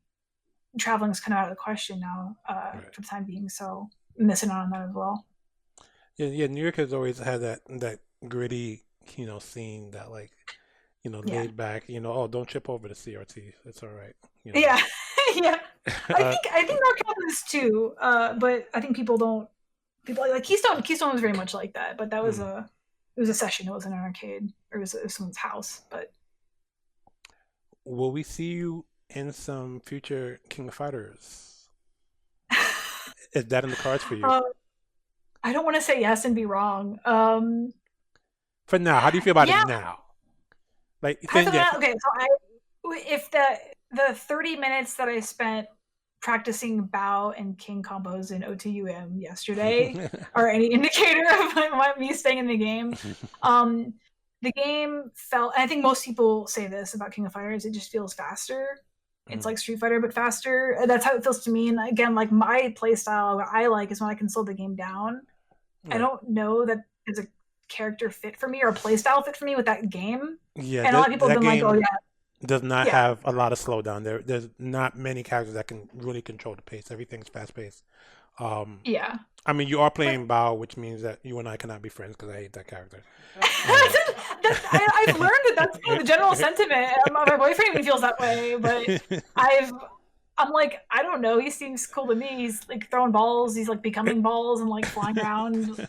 traveling is kind of out of the question now for the time being, so I'm missing out on that as well. Yeah, New York has always had that gritty, scene that like, laid back, don't trip over the CRT, it's all right. Yeah, yeah. I think NorCal is too, but I think people like Keystone was very much like that, but that was it was a session, it wasn't an arcade, or it was someone's house. But will we see you in some future King of Fighters? Is that in the cards for you? I don't want to say yes and be wrong. For now, how do you feel about it now? Like, okay, so if the 30 minutes that I spent practicing Bao and King combos in OTUM yesterday are any indicator of me staying in the game. The game felt, and I think most people say this about King of Fighters, it just feels faster. It's like Street Fighter, but faster. That's how it feels to me. And again, like my play style, what I like is when I can slow the game down. I don't know that it's a character fit for me or a play style fit for me with that game. Yeah, and a lot of people have been like, oh yeah. Does not have a lot of slowdown. There's not many characters that can really control the pace. Everything's fast paced. Yeah. I mean, you are playing Bao, which means that you and I cannot be friends because I hate that character. I've learned that that's kind of the general sentiment. My boyfriend even feels that way, but I'm like, I don't know. He seems cool to me. He's like throwing balls. He's like becoming balls and like flying around.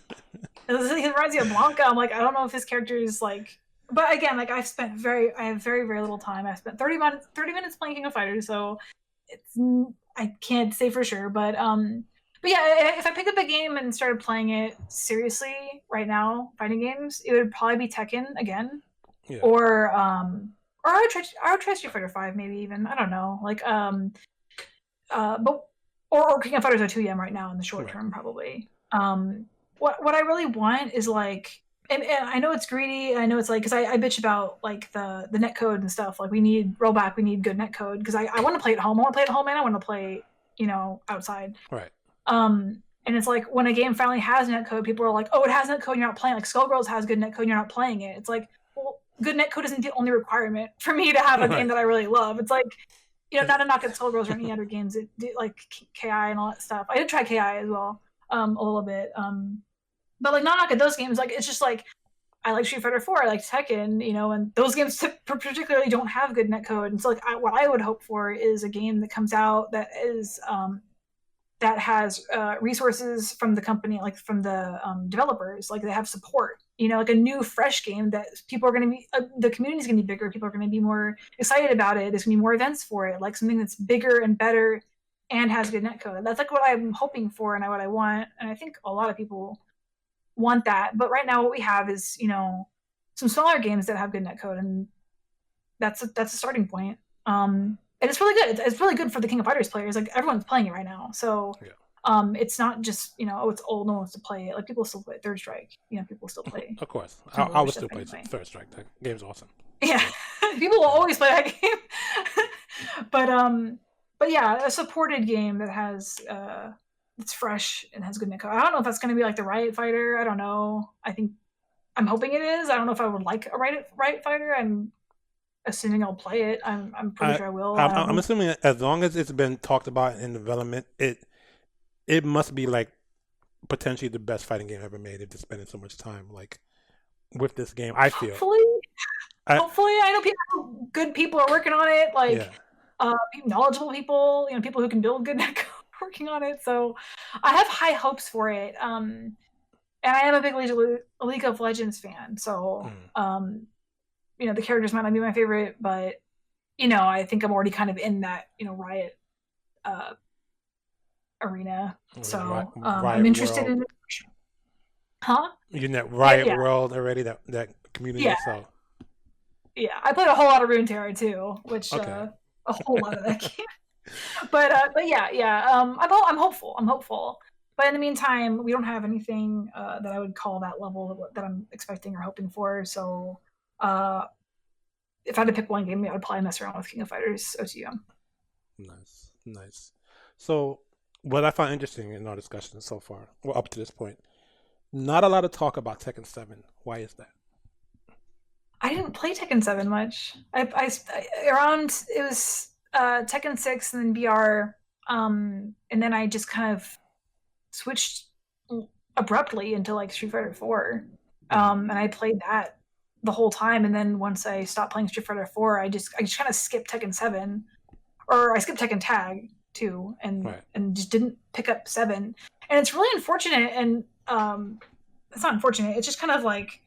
He reminds me of Blanca. I'm like, I don't know if his character is like. But again, like I have very, very little time. I spent 30 minutes playing King of Fighters, so I can't say for sure. But yeah, if I picked up a game and started playing it seriously right now, fighting games, it would probably be Tekken again, or I would try Street Fighter 5 maybe even. I don't know, like but or King of Fighters 2M right now in the short term probably. What I really want is like. And I know it's greedy. I know it's like, because I bitch about like the net code and stuff. Like we need rollback, we need good net code because I want to play at home. I want to play at home and I want to play, outside. Right. And it's like when a game finally has net code, people are like, oh, it has net code, you're not playing. Like Skullgirls has good net code, you're not playing it. It's like, well, good net code isn't the only requirement for me to have a game that I really love. It's like, not to knock at Skullgirls or any other games, like KI and all that stuff. I did try KI as well, a little bit. But like not at those games, like it's just like I like Street Fighter 4, I like Tekken, and those games particularly don't have good netcode. And so like what I would hope for is a game that comes out that is that has resources from the company, like from the developers, like they have support. Like a new fresh game that people are going to be, the community is going to be bigger. People are going to be more excited about it. There's going to be more events for it, like something that's bigger and better and has good netcode. That's like what I'm hoping for and what I want. And I think a lot of people want that, but right now what we have is some smaller games that have good netcode, and that's a starting point. And it's really good. It's really good for the King of Fighters players. Like everyone's playing it right now, so it's not just oh, it's old, no one wants to play it. Like people still play Third Strike. People still play. Of course, I would still play Third Strike. That game's awesome. Yeah, people will always play that game. But yeah, a supported game that has it's fresh and has good netcode. I don't know if that's going to be like the Riot Fighter. I don't know. I'm hoping it is. I don't know if I would like a Riot Fighter. I'm assuming I'll play it. I'm pretty sure I will. I'm assuming as long as it's been talked about in development, it must be like potentially the best fighting game ever made if they're spending so much time like with this game. I feel. Hopefully, I know good people are working on it. Like knowledgeable people. People who can build good netcode. Working on it, so I have high hopes for it. And I am a big League of Legends fan, so the characters might not be my favorite, but I think I'm already kind of in that Riot arena, so I'm interested in it. Huh? You're in that Riot world already, that community. So I played a whole lot of Runeterra too, which a whole lot of that game. But yeah. I'm hopeful. But in the meantime, we don't have anything that I would call that level that I'm expecting or hoping for. So if I had to pick one game, I would probably mess around with King of Fighters OTM. Nice. So what I find interesting in our discussion so far, well, up to this point, not a lot of talk about Tekken 7. Why is that? I didn't play Tekken 7 much. It was Tekken 6 and then BR, and then I just kind of switched abruptly into like Street Fighter 4, and I played that the whole time. And then once I stopped playing Street Fighter 4, I just kind of skipped Tekken 7, or I skipped Tekken Tag too, and just didn't pick up 7. And it's really unfortunate. And it's not unfortunate. It's just kind of like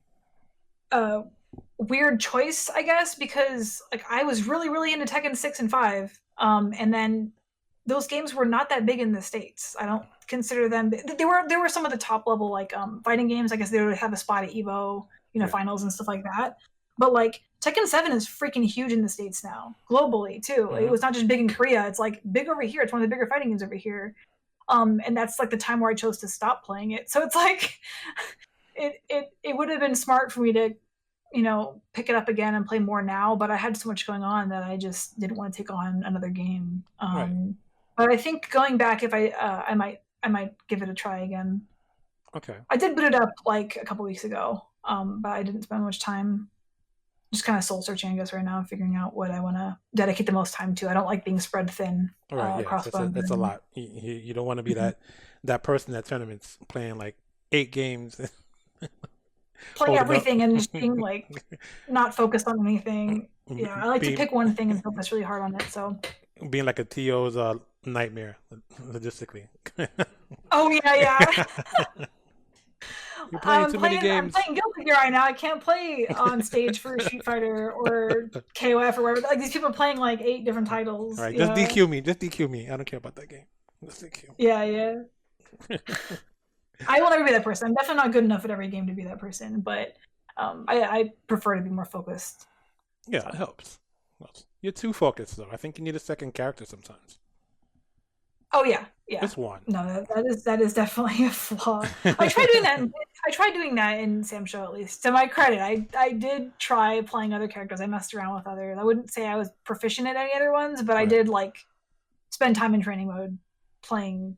weird choice, I guess, because like I was really, really into Tekken 6 and 5, and then those games were not that big in the States. I don't consider them. They were some of the top level like fighting games. I guess they would have a spot at Evo, finals and stuff like that. but like Tekken 7 is freaking huge in the States now, globally too. It was not just big in Korea; it's like big over here. It's one of the bigger fighting games over here. And that's like the time where I chose to stop playing it. So it's like it would have been smart for me to, pick it up again and play more now, but I had so much going on that I just didn't want to take on another game. Right. But I think going back, if I might give it a try again. Okay. I did boot it up like a couple weeks ago, but I didn't spend much time. Just kind of soul searching, I guess, right now, figuring out what I want to dedicate the most time to. I don't like being spread thin across that's a lot. You don't want to be that person at tournaments playing like 8 games. Playing everything and just being like not focused on anything. Yeah, I like to pick one thing and focus really hard on it. So being like a TO's nightmare logistically. Oh yeah. You're playing too many games. I'm playing Guilty Gear right now. I can't play on stage for Street Fighter or KOF or whatever. Like these people are playing like 8 different titles. All right, just DQ me. Just DQ me. I don't care about that game. Just DQ me. Yeah. I will never be that person. I'm definitely not good enough at every game to be that person, but I prefer to be more focused. Yeah, it helps. You're too focused though. I think you need a second character sometimes. Oh yeah. Just one. No, that is definitely a flaw. I tried doing that in Sam Show, at least. To my credit, I did try playing other characters. I messed around with others. I wouldn't say I was proficient at any other ones, but I did like spend time in training mode playing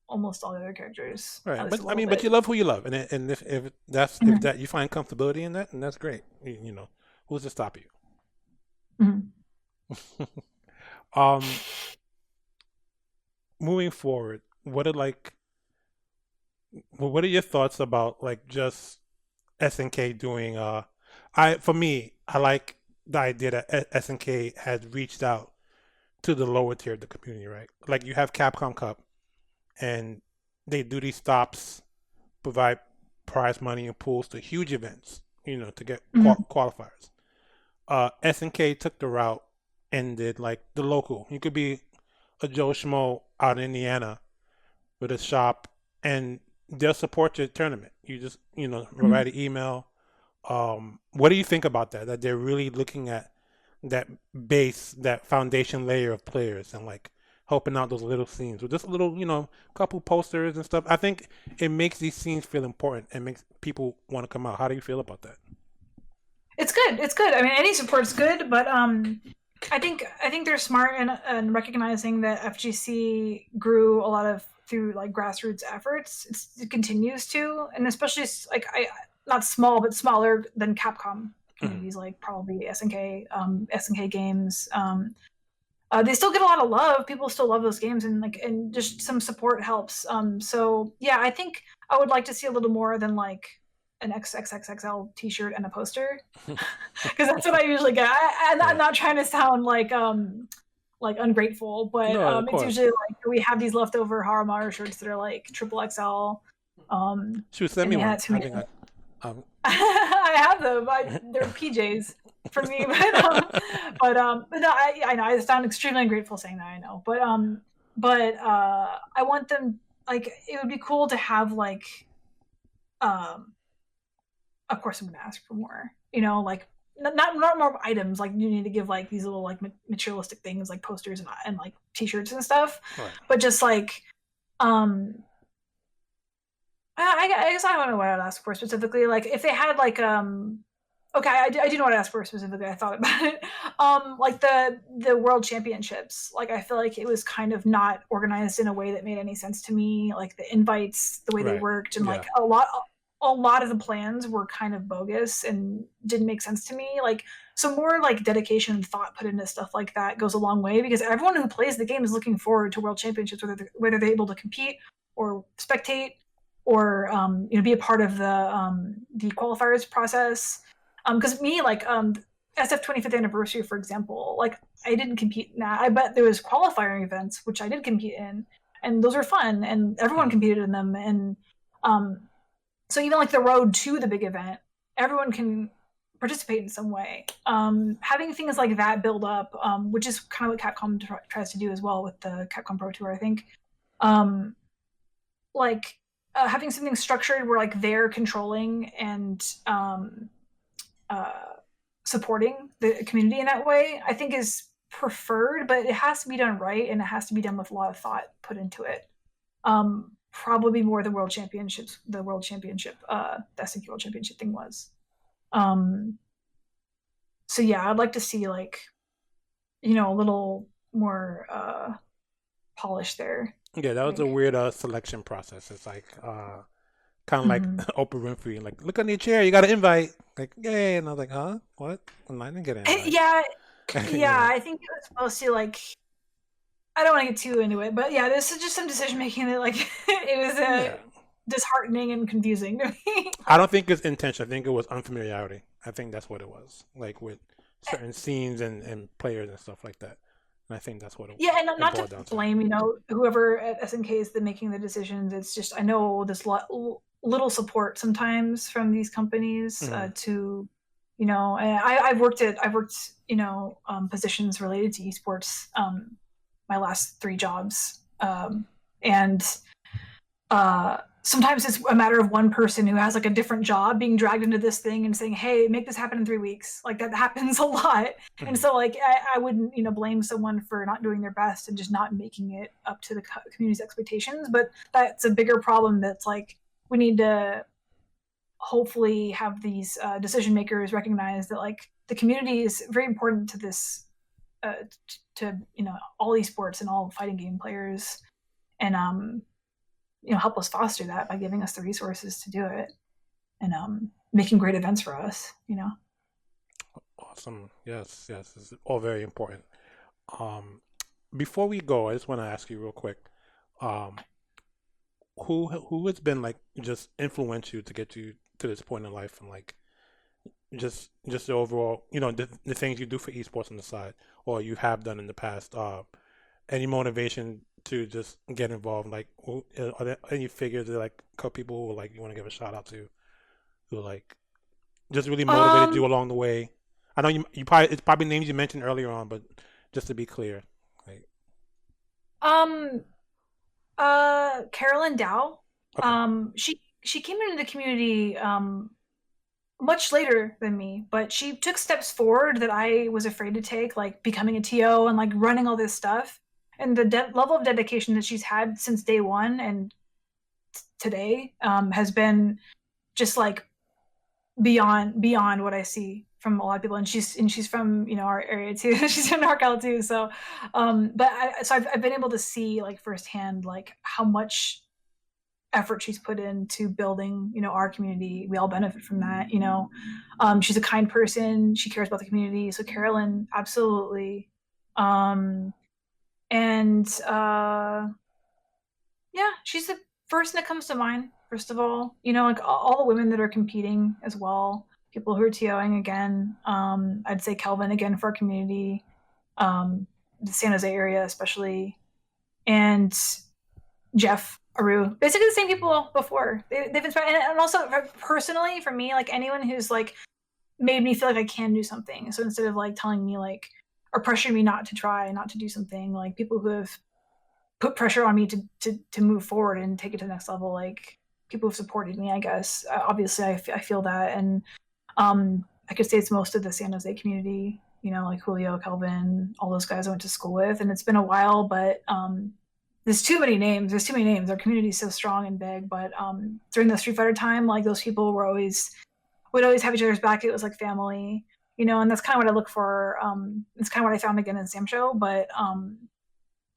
almost all the other characters. Right, but you love who you love, and if that you find comfortability in that, and that's great. You know, who's to stop you? Moving forward, what are your thoughts about like just SNK doing? For me, I like the idea that SNK has reached out to the lower tier of the community, right? Like you have Capcom Cup, and they do these stops, provide prize money and pools to huge events, to get qualifiers. SNK took the route and did like the local. You could be a Joe Schmo out in Indiana with a shop, and they'll support your tournament. You just, write an email. What do you think about that? That they're really looking at that base, that foundation layer of players, and like helping out those little scenes with just a little, couple posters and stuff. I think it makes these scenes feel important and makes people want to come out. How do you feel about that? It's good. I mean, any support's good, but I think they're smart in recognizing that FGC grew a lot through like grassroots efforts. It continues to, and especially like not small but smaller than Capcom communities, like probably SNK games. They still get a lot of love. People still love those games, and just some support helps. So yeah, I think I would like to see a little more than like an XXXXL t-shirt and a poster, because that's what I usually get. I'm not trying to sound like ungrateful, but it's usually like we have these leftover Haramaru shirts that are like triple XL. Send me one. I have them. They're PJs for me, but no, I know I sound extremely ungrateful saying that. I know, but I want them, like, it would be cool to have like of course I'm gonna ask for more, like not more items, like you need to give like these little like materialistic things like posters and like t-shirts and stuff, right. But just like I guess I don't know what I'd ask for specifically. Like if they had like okay, I do know what to ask for specifically. I thought about it. Like the world championships. Like I feel like it was kind of not organized in a way that made any sense to me. Like the invites, the way they worked, and like a lot of the plans were kind of bogus and didn't make sense to me. Like some more like dedication and thought put into stuff like that goes a long way, because everyone who plays the game is looking forward to world championships, whether they're able to compete or spectate or be a part of the qualifiers process. Because me, like SF 25th anniversary, for example, like I didn't compete in that. I bet there was qualifying events which I did compete in, and those are fun, and everyone competed in them. And so even like the road to the big event, everyone can participate in some way. Having things like that build up, which is kind of what Capcom tries to do as well with the Capcom Pro Tour, I think. Having something structured where like they're controlling and supporting the community in that way, I think is preferred, but it has to be done right, and it has to be done with a lot of thought put into it. Probably more the world championship, the SNQ World Championship thing was. So yeah, I'd like to see like, a little more polish there. Yeah, that was a weird selection process. It's like kind of like Oprah Winfrey, like look on your chair, you got an invite, like yay, and I was like, huh, what? I didn't get an invite. Yeah, I think it was mostly like, I don't want to get too into it, but yeah, this is just some decision making that like it was disheartening and confusing to me. I don't think it's intentional. I think it was unfamiliarity. I think that's what it was, like with certain scenes and players and stuff like that. And I think that's what it was. Yeah, and not to blame, whoever at SNK is making the decisions. It's just, I know there's little support sometimes from these companies to, and I've worked positions related to esports my last 3 jobs. And sometimes it's a matter of one person who has like a different job being dragged into this thing and saying, hey, make this happen in 3 weeks. Like that happens a lot. And so like, I wouldn't, blame someone for not doing their best and just not making it up to the community's expectations. But that's a bigger problem. That's like, we need to hopefully have these decision makers recognize that like the community is very important to this, to all esports and all fighting game players, and help us foster that by giving us the resources to do it, and making great events for us. Awesome. Yes, it's all very important. Before we go, I just want to ask you real quick, who has been like just influence you to get you to this point in life, and like just the overall, the things you do for esports on the side, or you have done in the past, any motivation to just get involved? Like, are there any figures that like people who like you want to give a shout out to, who like just really motivated you along the way? I know you probably, it's probably names you mentioned earlier on, but just to be clear, like Carolyn Dow. Okay. She came into the community much later than me, but she took steps forward that I was afraid to take, like becoming a TO and like running all this stuff. And the level of dedication that she's had since day one and today has been just like beyond what I see from a lot of people. And she's from our area too. She's from NorCal too. So, I've been able to see like firsthand like how much effort she's put into building our community. We all benefit from that. She's a kind person. She cares about the community. So Carolyn, absolutely. She's the person that comes to mind, first of all. Like all the women that are competing as well, people who are TOing again. I'd say Kelvin again for our community, the San Jose area especially, and Jeff Aru. Basically the same people before. They've inspired, and also personally for me, like anyone who's like made me feel like I can do something. So instead of like telling me like, or pressuring me not to try, not to do something, like people who have put pressure on me to move forward and take it to the next level, like people who've supported me, I guess. Obviously I feel that. And I could say it's most of the San Jose community, like Julio, Kelvin, all those guys I went to school with. And it's been a while, but there's too many names. Our community is so strong and big, but during the Street Fighter time, like those people would always have each other's back. It was like family, and that's kind of what I look for. It's kind of what I found again in Sam Show, but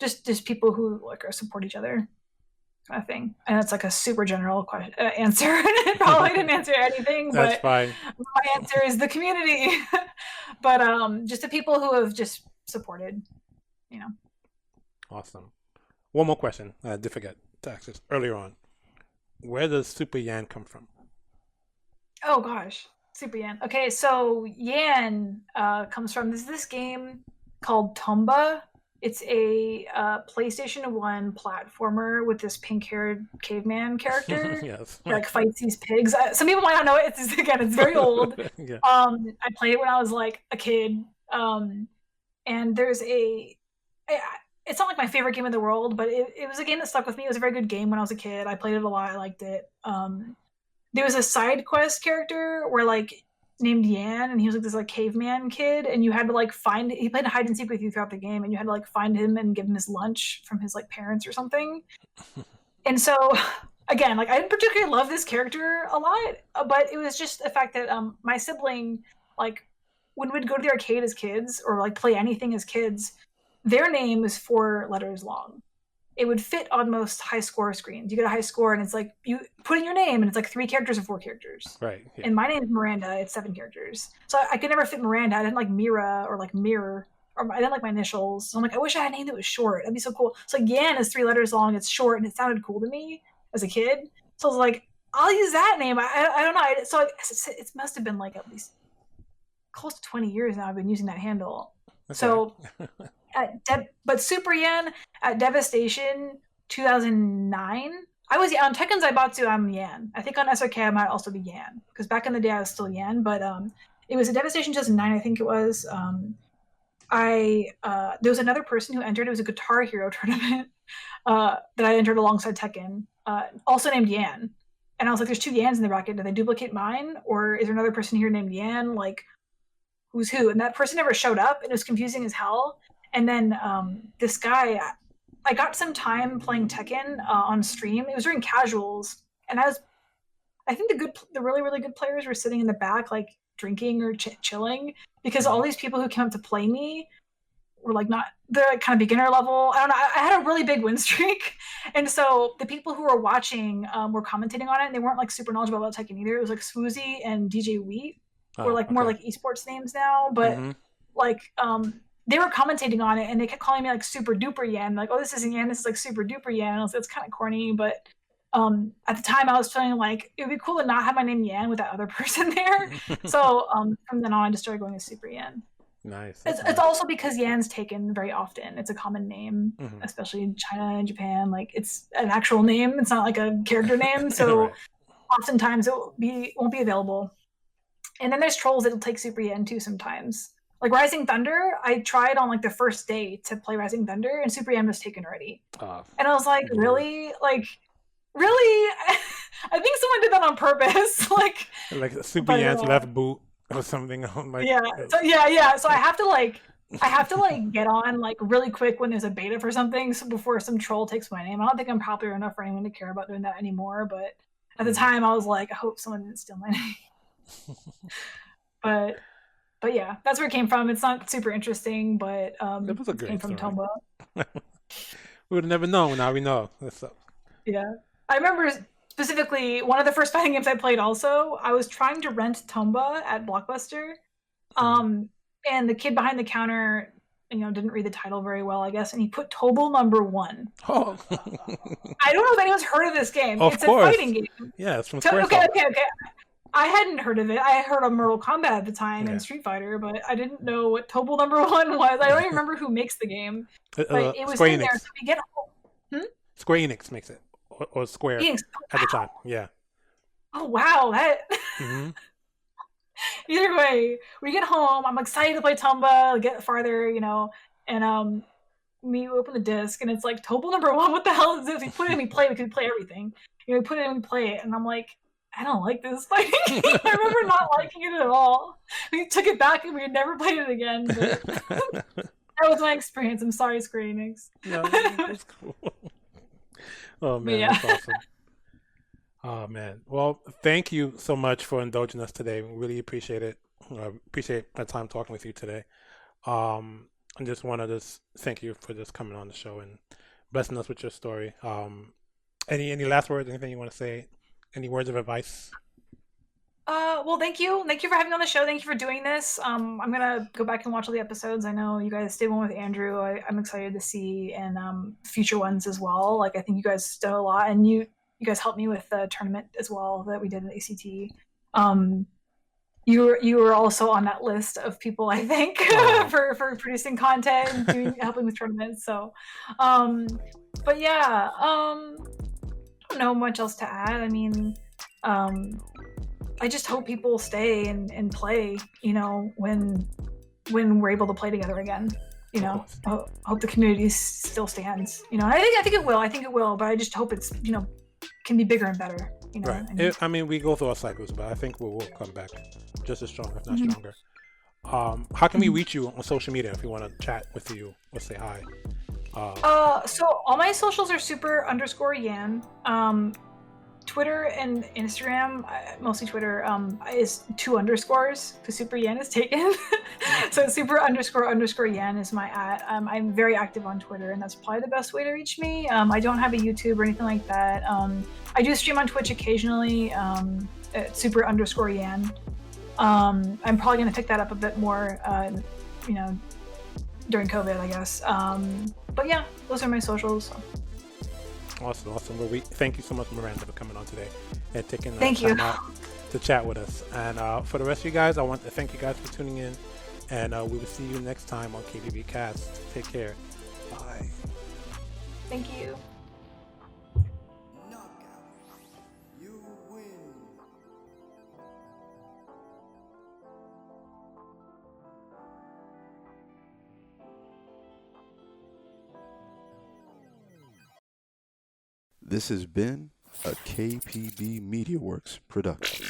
just people who like support each other, kind of thing. And it's like a super general answer. It probably didn't answer anything, that's but fine. My answer is the community. But just the people who have just supported, Awesome. One more question. I did forget to ask this earlier on. Where does Super Yan come from? Oh gosh, Super Yan. Okay, so Yan comes from this game called Tomba. It's a PlayStation 1 platformer with this pink-haired caveman character. Yes. That, like fights these pigs. Some people might not know it. It's very old. Yeah. I played it when I was like a kid. And there's it's not like my favorite game in the world, but it was a game that stuck with me. It was a very good game when I was a kid. I played it a lot. I liked it. There was a side quest character where like named Yan, and he was like this like caveman kid, and you had to like he played hide and seek with you throughout the game, and you had to like find him and give him his lunch from his like parents or something. And so again, like I didn't particularly love this character a lot, but it was just the fact that my sibling, like when we'd go to the arcade as kids or like play anything as kids, their name is 4 letters long. It would fit on most high score screens. You get a high score and it's like you put in your name and it's like 3 characters or 4 characters. Right. Yeah. And my name is Miranda. It's 7 characters. So I could never fit Miranda. I didn't like Mira or like Mirror, or I didn't like my initials. So I'm like, I wish I had a name that was short. That'd be so cool. So like Yan is 3 letters long. It's short and it sounded cool to me as a kid. So I was like, I'll use that name. I don't know. So it must have been like at least close to 20 years now I've been using that handle. Okay. So but Super Yan at Devastation 2009, I was on Tekken Zaibatsu. I'm Yan. I think on SRK I might also be Yan because back in the day I was still Yan. But it was a Devastation 2009. I think it was. There was another person who entered. It was a Guitar Hero tournament that I entered alongside Tekken, also named Yan. And I was like, "There's 2 Yans in the bracket. Did they duplicate mine, or is there another person here named Yan? Like, who's who?" And that person never showed up, and it was confusing as hell. And then this guy, I got some time playing Tekken on stream. It was during casuals, and I think the really, really good players were sitting in the back, like drinking or chilling, because all these people who came up to play me were like they're like kind of beginner level. I don't know. I had a really big win streak, and so the people who were watching were commentating on it, and they weren't like super knowledgeable about Tekken either. It was like Swoozy and DJ Wheat, were like more like esports names now, but like they were commentating on it, and they kept calling me like Super Duper Yan, like, "Oh, this isn't Yan, this is like Super Duper Yan." I was like, it's kind of corny, but at the time I was feeling like it would be cool to not have my name Yan with that other person there. So from then on I just started going as Super Yan. Nice. It's also because Yan's taken very often. It's a common name, especially in China and Japan. Like it's an actual name. It's not like a character name. So right. Oftentimes it won't be available. And then there's trolls that'll take Super Yan too sometimes. Like Rising Thunder, I tried on like the first day to play Rising Thunder, and Super Yan was taken already. And I was like, really? Like, really? I think someone did that on purpose. like Super Yan's left boot or something. Like, yeah. So I have to get on like really quick when there's a beta for something, so before some troll takes my name. I don't think I'm popular enough for anyone to care about doing that anymore. But at the time, I was like, I hope someone didn't steal my name. But yeah, that's where it came from. It's not super interesting, but it was a great came from story. Tomba. We would have never known. Now we know. Yeah, I remember specifically one of the first fighting games I played. Also, I was trying to rent Tomba at Blockbuster, and the kid behind the counter, didn't read the title very well, I guess, and he put Tobal #1. Oh. I don't know if anyone's heard of this game. Of it's course. A fighting game. Yeah, it's from Squaresoft. Okay. I hadn't heard of it. I had heard of Mortal Kombat at the time and Street Fighter, but I didn't know what Tobal #1 was. I don't even remember who makes the game. But it was Square in Enix. there. So we get home. Square Enix makes it, or Square Enix. At the time. Yeah. Oh wow, that. Mm-hmm. Either way, we get home. I'm excited to play Tomba, get farther, and we open the disc and it's like Tobal #1. What the hell is this? We put it in, we play. We could play everything. We put it in, we play it, and I'm like, I don't like this fighting game. I remember not liking it at all. We took it back and we had never played it again. But that was my experience. I'm sorry, Square Enix. No, that's cool. Oh man, that's awesome. Oh man. Well, thank you so much for indulging us today. We really appreciate it. Appreciate my time talking with you today. I just want to thank you for just coming on the show and blessing us with your story. Any last words? Anything you want to say? Any words of advice? Well, thank you. Thank you for having me on the show. Thank you for doing this. I'm going to go back and watch all the episodes. I know you guys did one with Andrew. I'm excited to see, and future ones as well. Like, I think you guys did a lot, and you guys helped me with the tournament as well that we did at ACT. You were also on that list of people, I think, for producing content and helping with tournaments. So, but yeah, I don't know much else to add. I mean, I just hope people stay and play, when we're able to play together again. Hope the community still stands. I think it will. But I just hope it's, can be bigger and better. you know. Right. And, I mean, we go through our cycles, but I think we'll come back just as strong, if not stronger. How can we reach you on social media if we want to chat with you or say hi? So all my socials are super_Yan. Twitter and Instagram, mostly Twitter, is 2 underscores because Super Yan is taken. So super__Yan is my @ I'm very active on Twitter, and that's probably the best way to reach me. I don't have a YouTube or anything like that. I do stream on Twitch occasionally at super_Yan. I'm probably going to pick that up a bit more, during COVID, I guess. But yeah, those are my socials. So. Awesome. Well, thank you so much, Miranda, for coming on today and taking the Thank you. time out to chat with us. And for the rest of you guys, I want to thank you guys for tuning in. And we will see you next time on KPBCast. Take care. Bye. Thank you. This has been a KPB Media Works production.